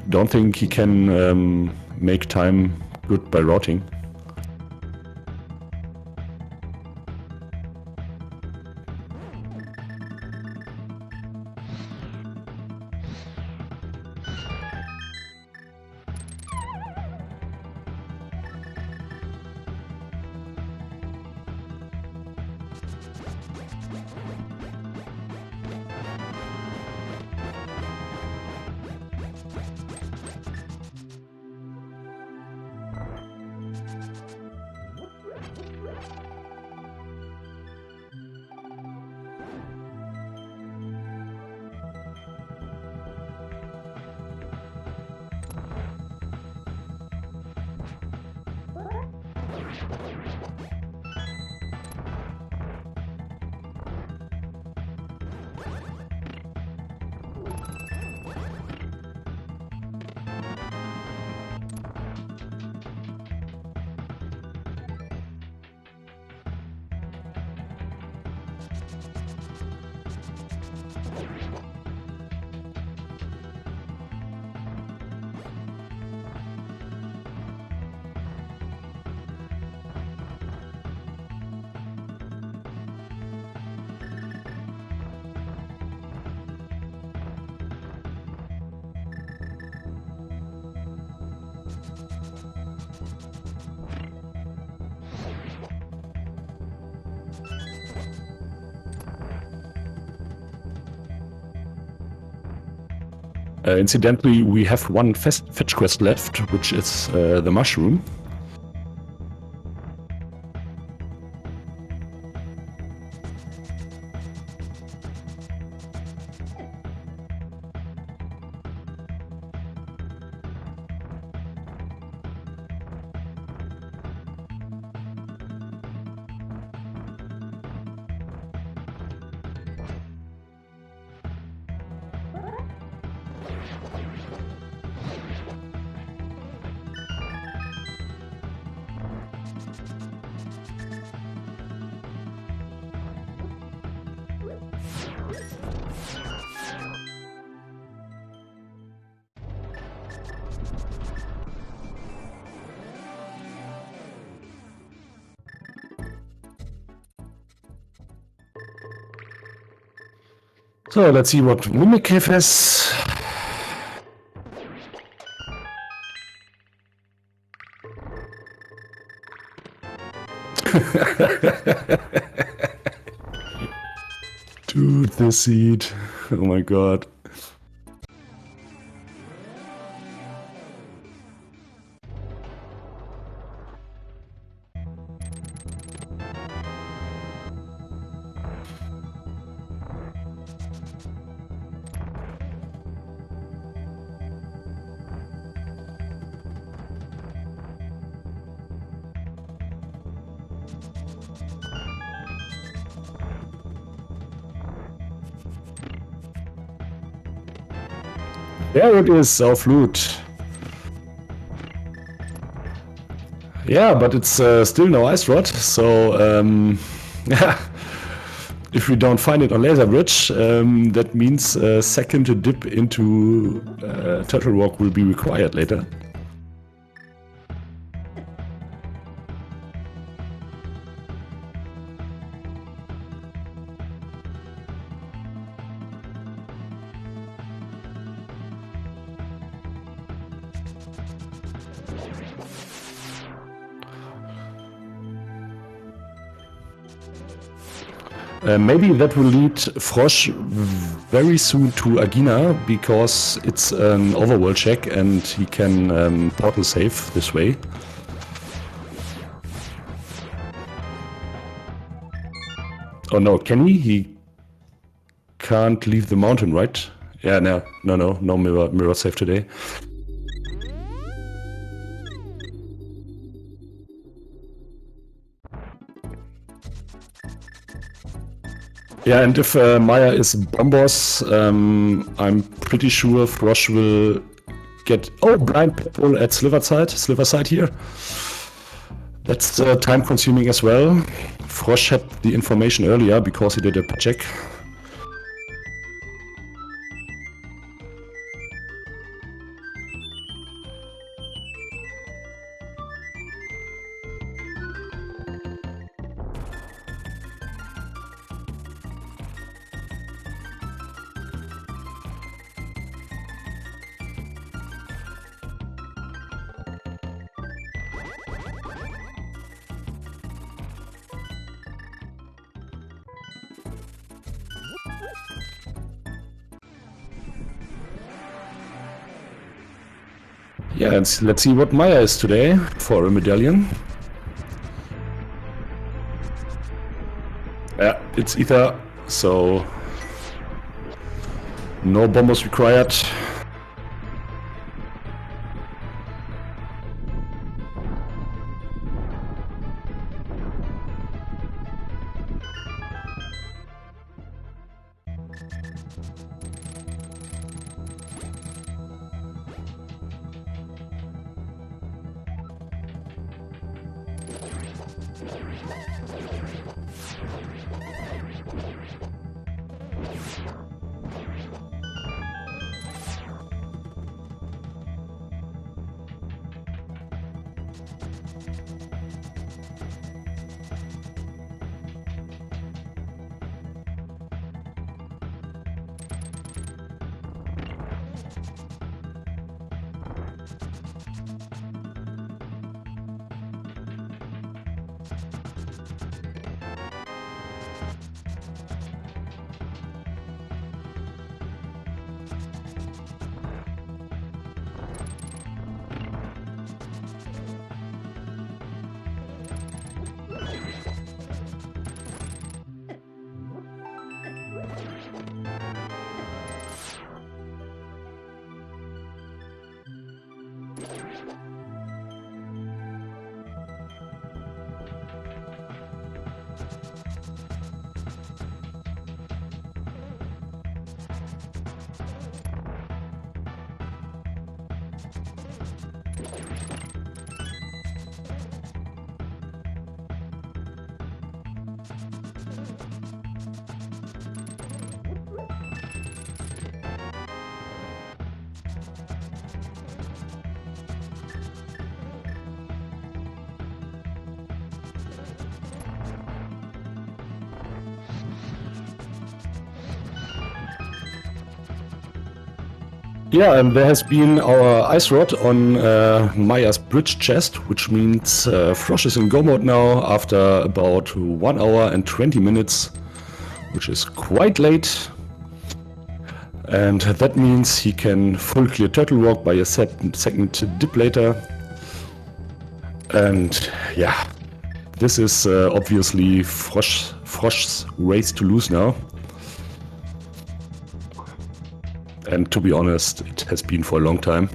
Don't think he can make time good by routing. Incidentally, we have one fetch quest left, which is the mushroom. So let's see what Mimic Cave has. Dude, the seed. Oh my god. There it is, our flute. Yeah, but it's still no ice rod, so yeah. If we don't find it on Laser Bridge, that means a second dip into Turtle Rock will be required later. Maybe that will lead Frosch very soon to Agina, because it's an overworld check and he can portal save this way. Oh no, can he? He can't leave the mountain, right? Yeah, no mirror save today. Yeah, and if Maya is Bombos, I'm pretty sure Frosch will get... Oh, blind pitbull at Sliver side here. That's time consuming as well. Frosch had the information earlier because he did a check. Yeah, and let's see what Maya is today for a medallion. Yeah, it's Ether, so no bombers required. Yeah, and there has been our ice rod on Maya's bridge chest, which means Frosch is in go mode now after about 1 hour and 20 minutes, which is quite late. And that means he can full clear turtle walk by a second dip later. And yeah, this is obviously Frosch's race to lose now. And to be honest, it has been for a long time.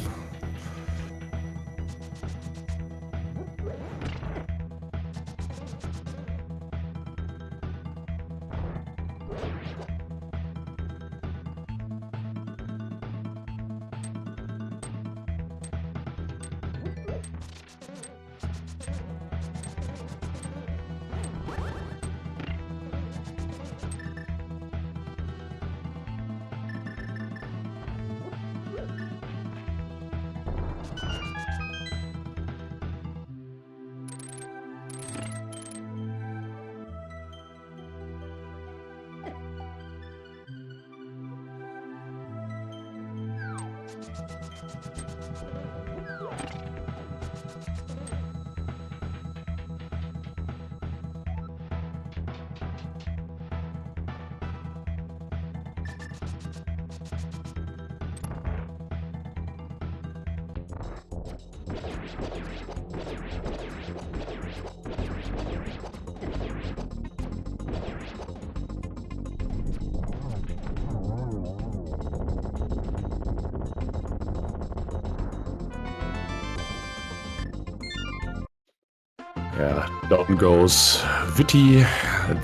Yeah, down goes Witty.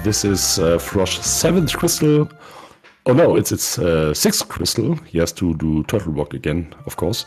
This is Frosch's 7th crystal. Oh no, it's 6th crystal. He has to do turtle walk again, of course.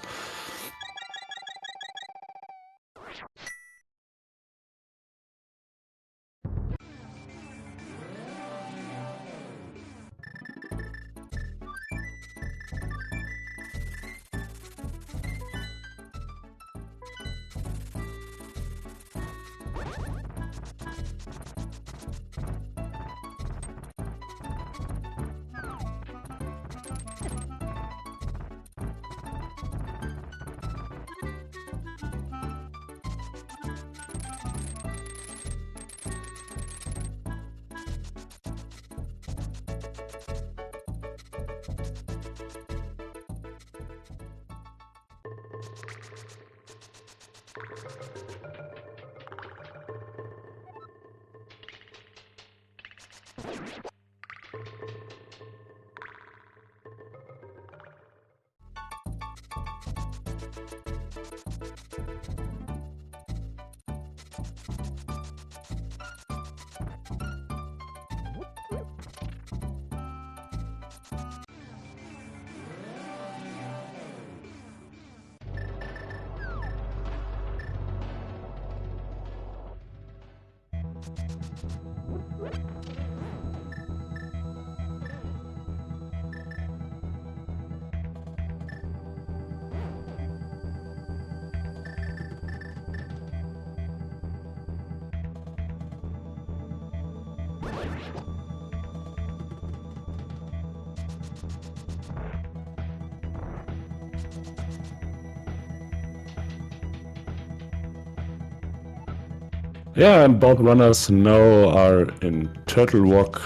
Yeah, and both runners now are in turtle walk.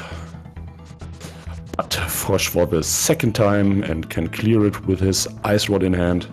But Frosch for the 2nd time and can clear it with his ice rod in hand.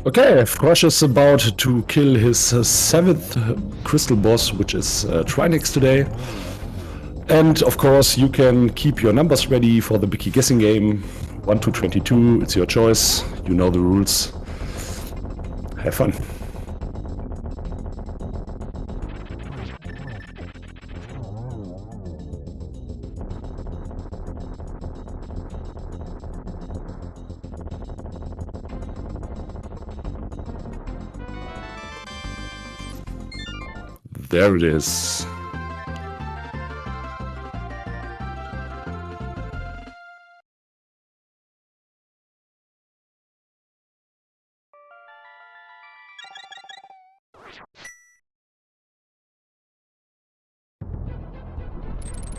Okay, Frosch is about to kill his 7th crystal boss, which is Trinix today. And of course, you can keep your numbers ready for the Biggie guessing game. 1 to 22, it's your choice. You know the rules. Have fun. There it is.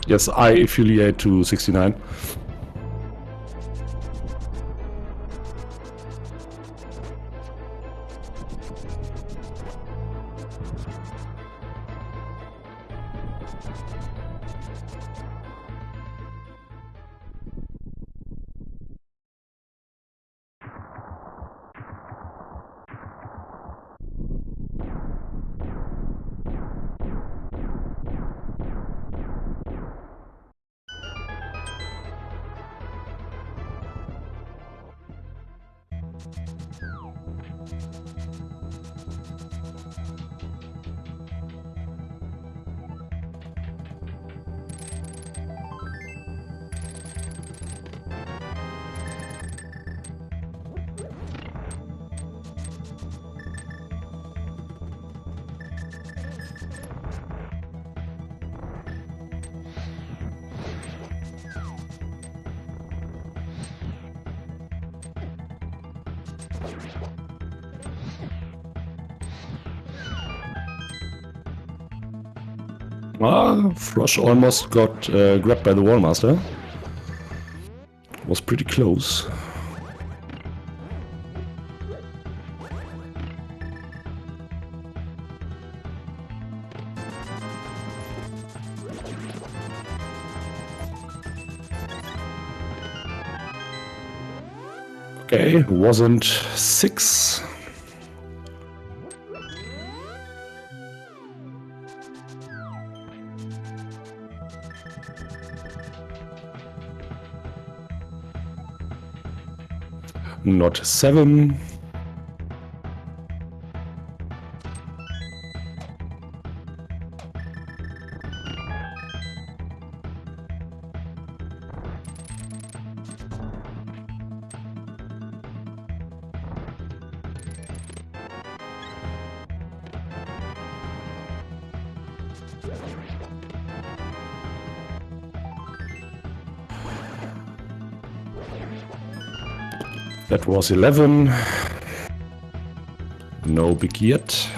Yes, I affiliate to 69. Frosch almost got grabbed by the Wallmaster. Was pretty close. Okay, wasn't 6. Not 7. That was 11. No big yet.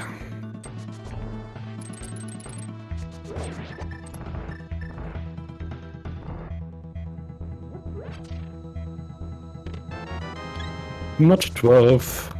Not 12.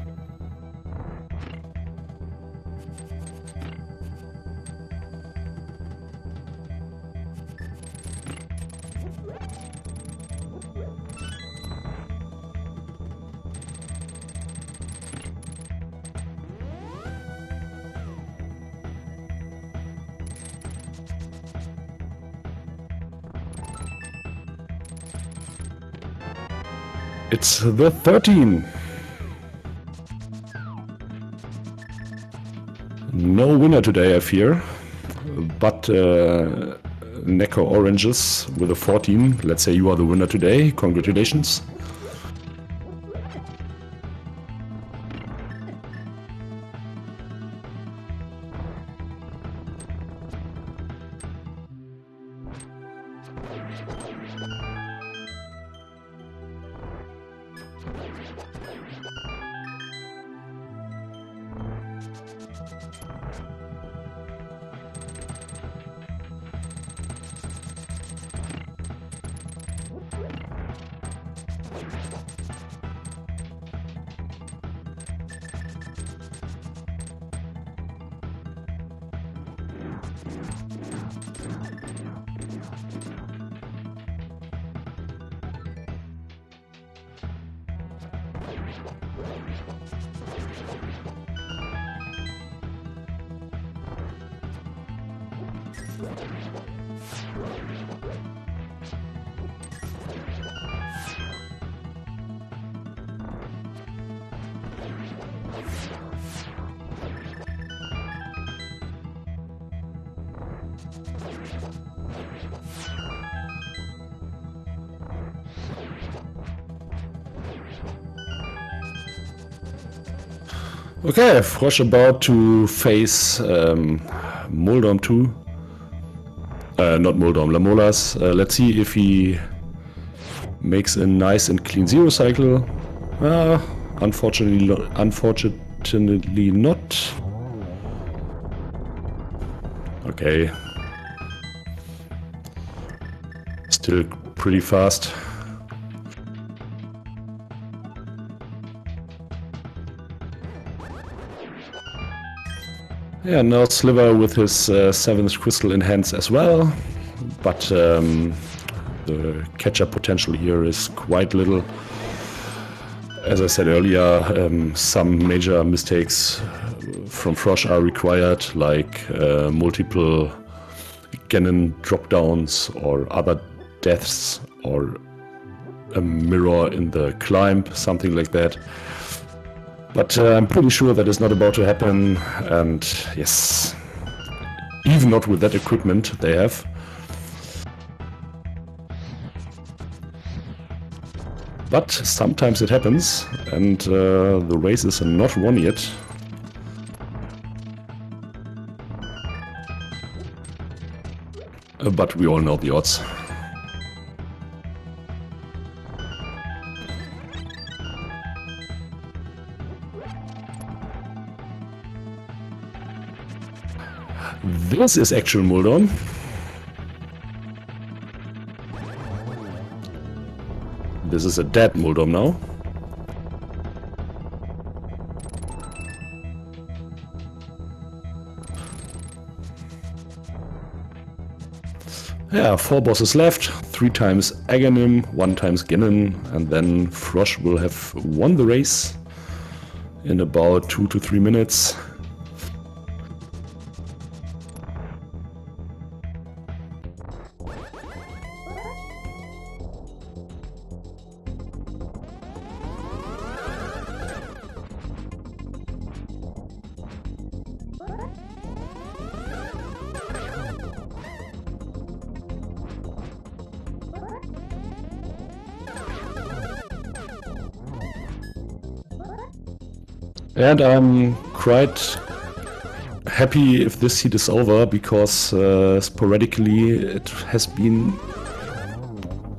It's the 13. No winner today, I fear. But Neko Oranges with a 14. Let's say you are the winner today. Congratulations. Okay, Frosch about to face Moldom 2. Not Moldom, Lamolas. Let's see if he makes a nice and clean zero cycle. Unfortunately not. Okay. Still pretty fast. Yeah, now Sliver with his 7th crystal in hands as well, but the catch-up potential here is quite little. As I said earlier, some major mistakes from Frosch are required, like multiple Ganon drop-downs or other deaths, or a mirror in the climb, something like that. But I'm pretty sure that is not about to happen, and yes, even not with that equipment they have. But sometimes it happens, and the race is not won yet. But we all know the odds. This is actual Moldom. This is a dead Moldom now. Yeah, 4 bosses left, 3 times Aghanim, 1 times Ganon, and then Frosch will have won the race in about 2 to 3 minutes. And I'm quite happy if this seed is over, because sporadically it has been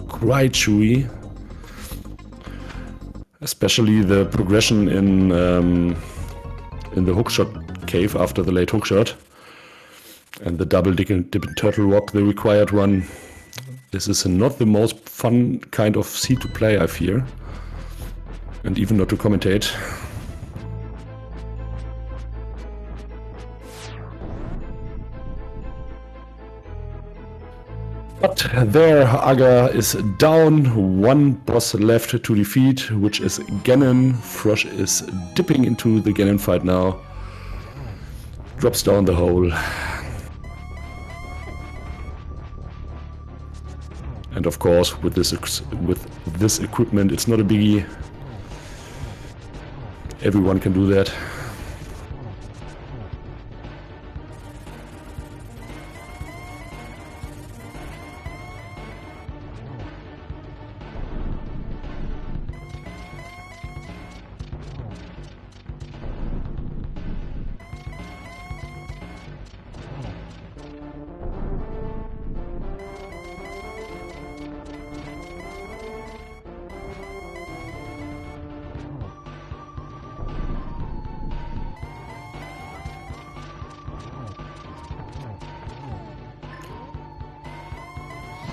quite chewy. Especially the progression in the hookshot cave after the late hookshot. And the double dip in Turtle Rock, the required one. This is not the most fun kind of seed to play, I fear. And even not to commentate. But there, Aga is down, 1 boss left to defeat, which is Ganon. Frosch is dipping into the Ganon fight now. Drops down the hole. And of course, with this equipment, it's not a biggie. Everyone can do that.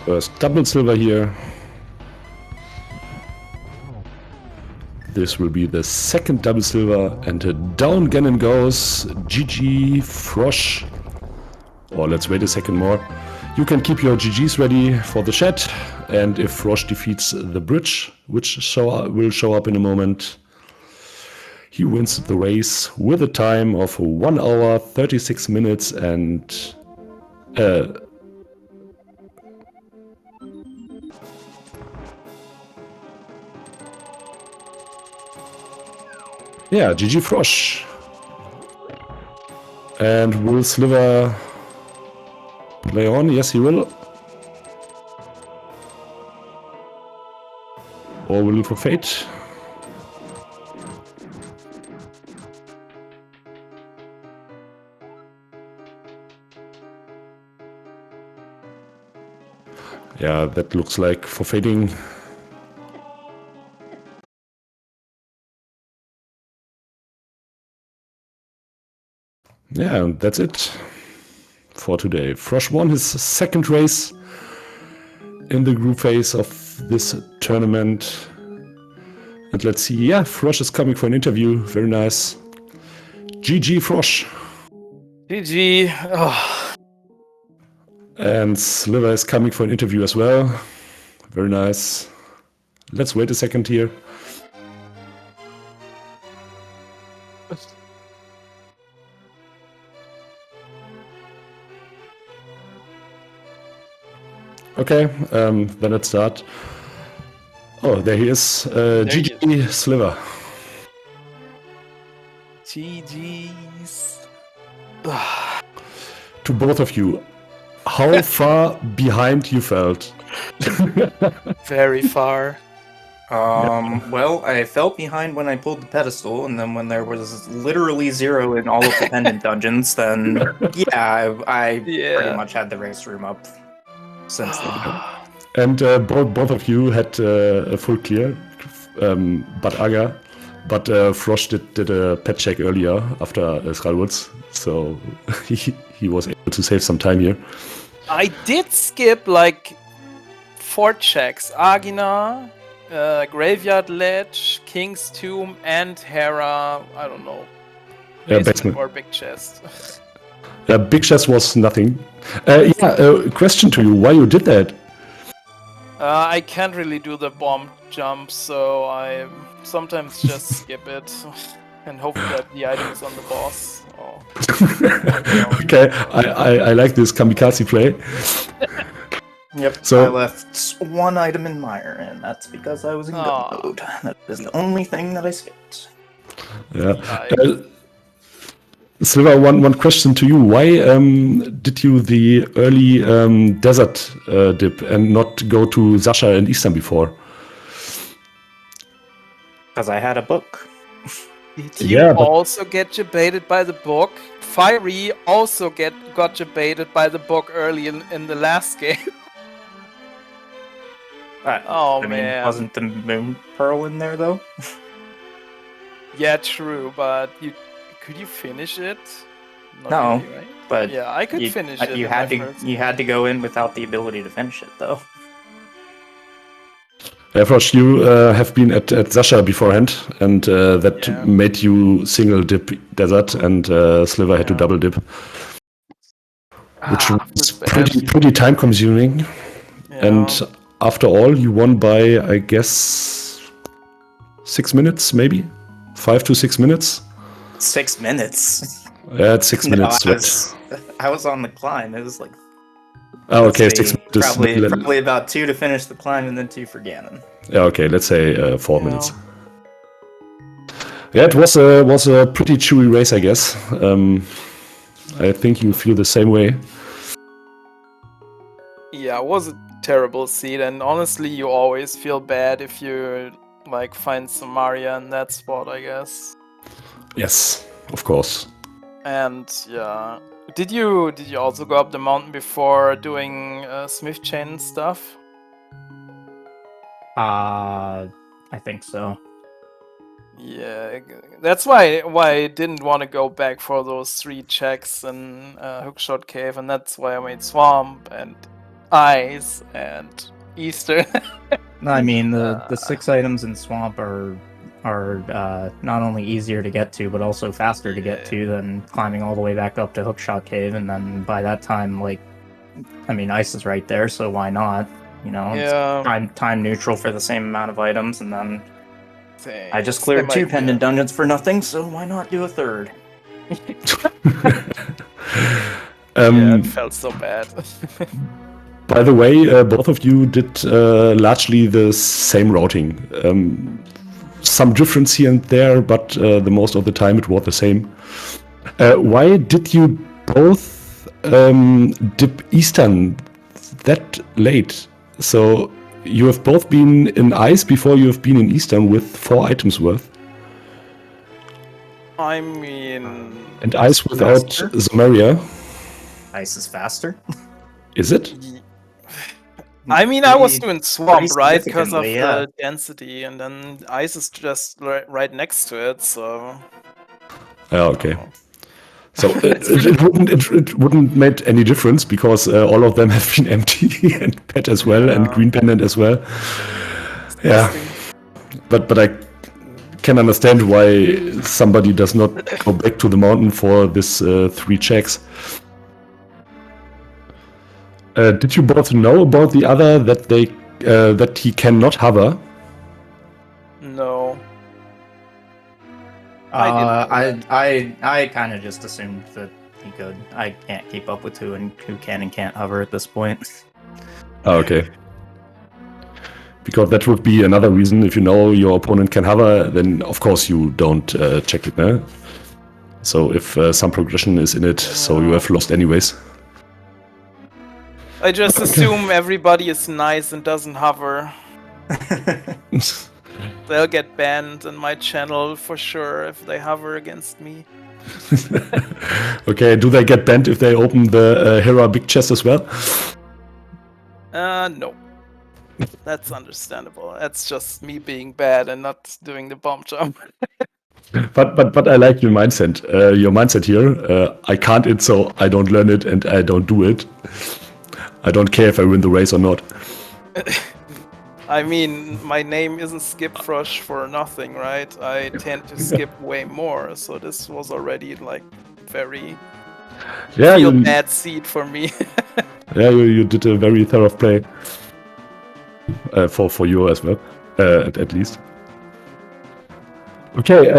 First double silver here. This will be the second double silver, and down Gannon goes. GG Frosch. Or let's wait a second more. You can keep your GGs ready for the chat, and if Frosch defeats the bridge, which will show up in a moment, he wins the race with a time of 1 hour, 36 minutes, and yeah, GG Frosch. And will Sliver play on? Yes, he will. Or will he forfeit? Yeah, that looks like forfeiting. Yeah, and that's it for today. Frosch won his second race in the group phase of this tournament. And let's see, yeah, Frosch is coming for an interview. Very nice. GG Frosch. GG. Oh. And Sliver is coming for an interview as well. Very nice. Let's wait a second here. Okay, then let's start. Oh, there he is. GG Sliver. GG's. To both of you, how far behind you felt? Very far. Well, I felt behind when I pulled the pedestal, and then when there was literally 0 in all of the pendant dungeons, then yeah, I pretty much had the race room up since then. And both of you had a full clear, but Aga. But Frosch did a pet check earlier after Skralwoods, so he was able to save some time here. I did skip like 4 checks. Agina, Graveyard Ledge, King's Tomb, and Hera, I don't know. Basement or Big Chest. Big Chest was nothing. Question to you, why you did that? I can't really do the bomb jump, so I sometimes just skip it and hope that the item is on the boss. Oh. Okay, I like this kamikaze play. Yep, so I left 1 item in Mire, and that's because I was in go mode. That is the only thing that I skipped. Yeah. Sliver, one question to you. Why did you the early desert dip and not go to Sasha and Eastern before? Because I had a book. Did you also get jebaited by the book? Fiery also got jebaited by the book early in the last game. Man. Wasn't the Moon Pearl in there, though? Yeah, true, but could you finish it? No, really, right? But yeah, I could finish it. You had to go in without the ability to finish it, though. Yeah, Frosch, you have been at Sasha beforehand, and that made you single dip desert, and Sliver had to double dip, which was pretty time consuming. Yeah. And after all, you won by, I guess, 6 minutes, maybe 5 to 6 minutes. 6 minutes. Yeah, it's 6 minutes. I was on the climb. It was like. Oh, okay, 6 minutes. Probably about 2 to finish the climb, and then 2 for Ganon. Yeah, okay, let's say 4 minutes. Yeah, it was a pretty chewy race, I guess. I think you feel the same way. Yeah, it was a terrible seed, and honestly, you always feel bad if you like find Samaria in that spot, I guess. Yes, of course. And yeah, did you also go up the mountain before doing Smith Chain stuff? I think so. Yeah, that's why I didn't want to go back for those 3 checks in Hookshot Cave, and that's why I made Swamp. And ice and Easter. I mean, the 6 items in Swamp are not only easier to get to, but also faster to get to than climbing all the way back up to Hookshot Cave. And then by that time, like, I mean, ice is right there, so why not? You know, Yeah. it's time neutral for the same amount of items, and then Thanks. I just cleared 2 pendant dungeons for nothing, so why not do a 3rd? Yeah, it felt so bad. By the way, both of you did largely the same routing. Some difference here and there, but the most of the time it was the same. Why did you both dip Eastern that late? So you have both been in ice before you have been in Eastern with 4 items worth. I mean... And ice without Zomeria. Ice is faster? Is it? I mean, I was doing Swamp, right? Because of significantly, the density, and then ice is just right next to it, so... Yeah, okay. So it wouldn't make any difference because all of them have been empty, and Pet as well, and Green Pendant as well. Yeah, but I can understand why somebody does not go back to the mountain for this 3 checks. Did you both know about the other that he cannot hover? No. I kind of just assumed that he could. I can't keep up with who can and can't hover at this point. Oh, okay. Because that would be another reason. If you know your opponent can hover, then of course you don't check it. No? So if some progression is in it, so you have lost anyways. I just assume everybody is nice and doesn't hover. They'll get banned in my channel for sure if they hover against me. Okay, do they get banned if they open the Hera big chest as well? No. That's understandable. That's just me being bad and not doing the bomb jump. But I like your mindset. Your mindset here. I can't it, so I don't learn it and I don't do it. I don't care if I win the race or not. I mean, my name isn't Skip Frosch for nothing, right? I tend to skip way more, so this was already like very feel bad seed for me. Yeah, you did a very thorough play for you as well, at least. Okay,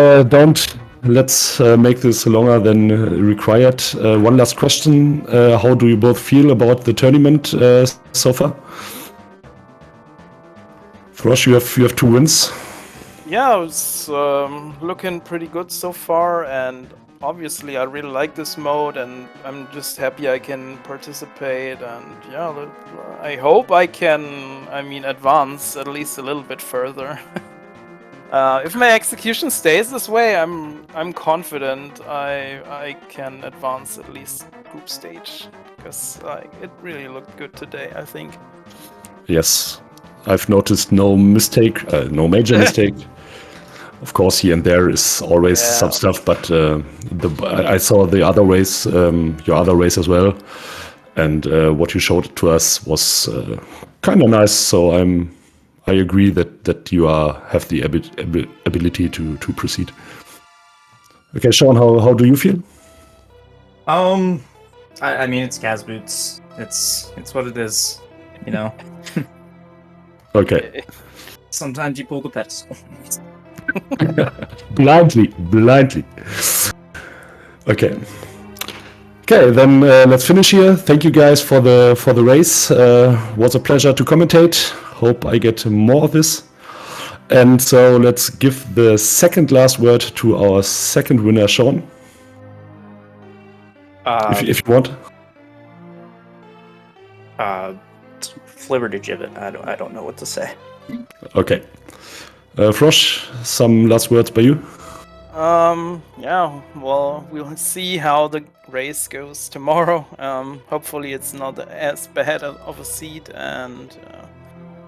let's make this longer than required. One last question: how do you both feel about the tournament so far? Frosch, you have 2 wins. Yeah, it's looking pretty good so far, and obviously I really like this mode, and I'm just happy I can participate, and yeah, I hope I can, advance at least a little bit further. If my execution stays this way, I'm confident I can advance at least group stage, because it really looked good today, I think. Yes. I've noticed no major mistake. Of course, here and there is always some stuff, but I saw the other race, your other race as well, and what you showed to us was kind of nice. So I agree that you have the ability to proceed. Okay, Sean, how do you feel? I mean, it's Kaz boots. It's what it is, you know. Okay. Sometimes you pull the pedestal. blindly. Okay. Okay, then let's finish here. Thank you guys for the race. Was a pleasure to commentate. Hope I get more of this. And so let's give the second last word to our second winner, Sean. If you want. Flivver to gibbet. I don't know what to say. Okay. Frosch, some last words by you? Yeah, well, we'll see how the race goes tomorrow. Hopefully it's not as bad of a seed, and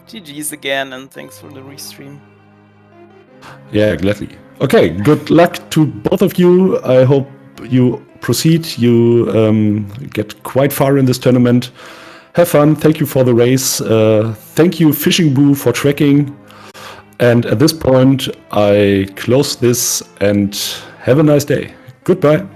GG's again, and thanks for the restream. Yeah, gladly. Okay, good luck to both of you. I hope you proceed. You get quite far in this tournament. Have fun. Thank you for the race. Thank you, Fishing Boo, for tracking. And at this point, I close this and have a nice day. Goodbye.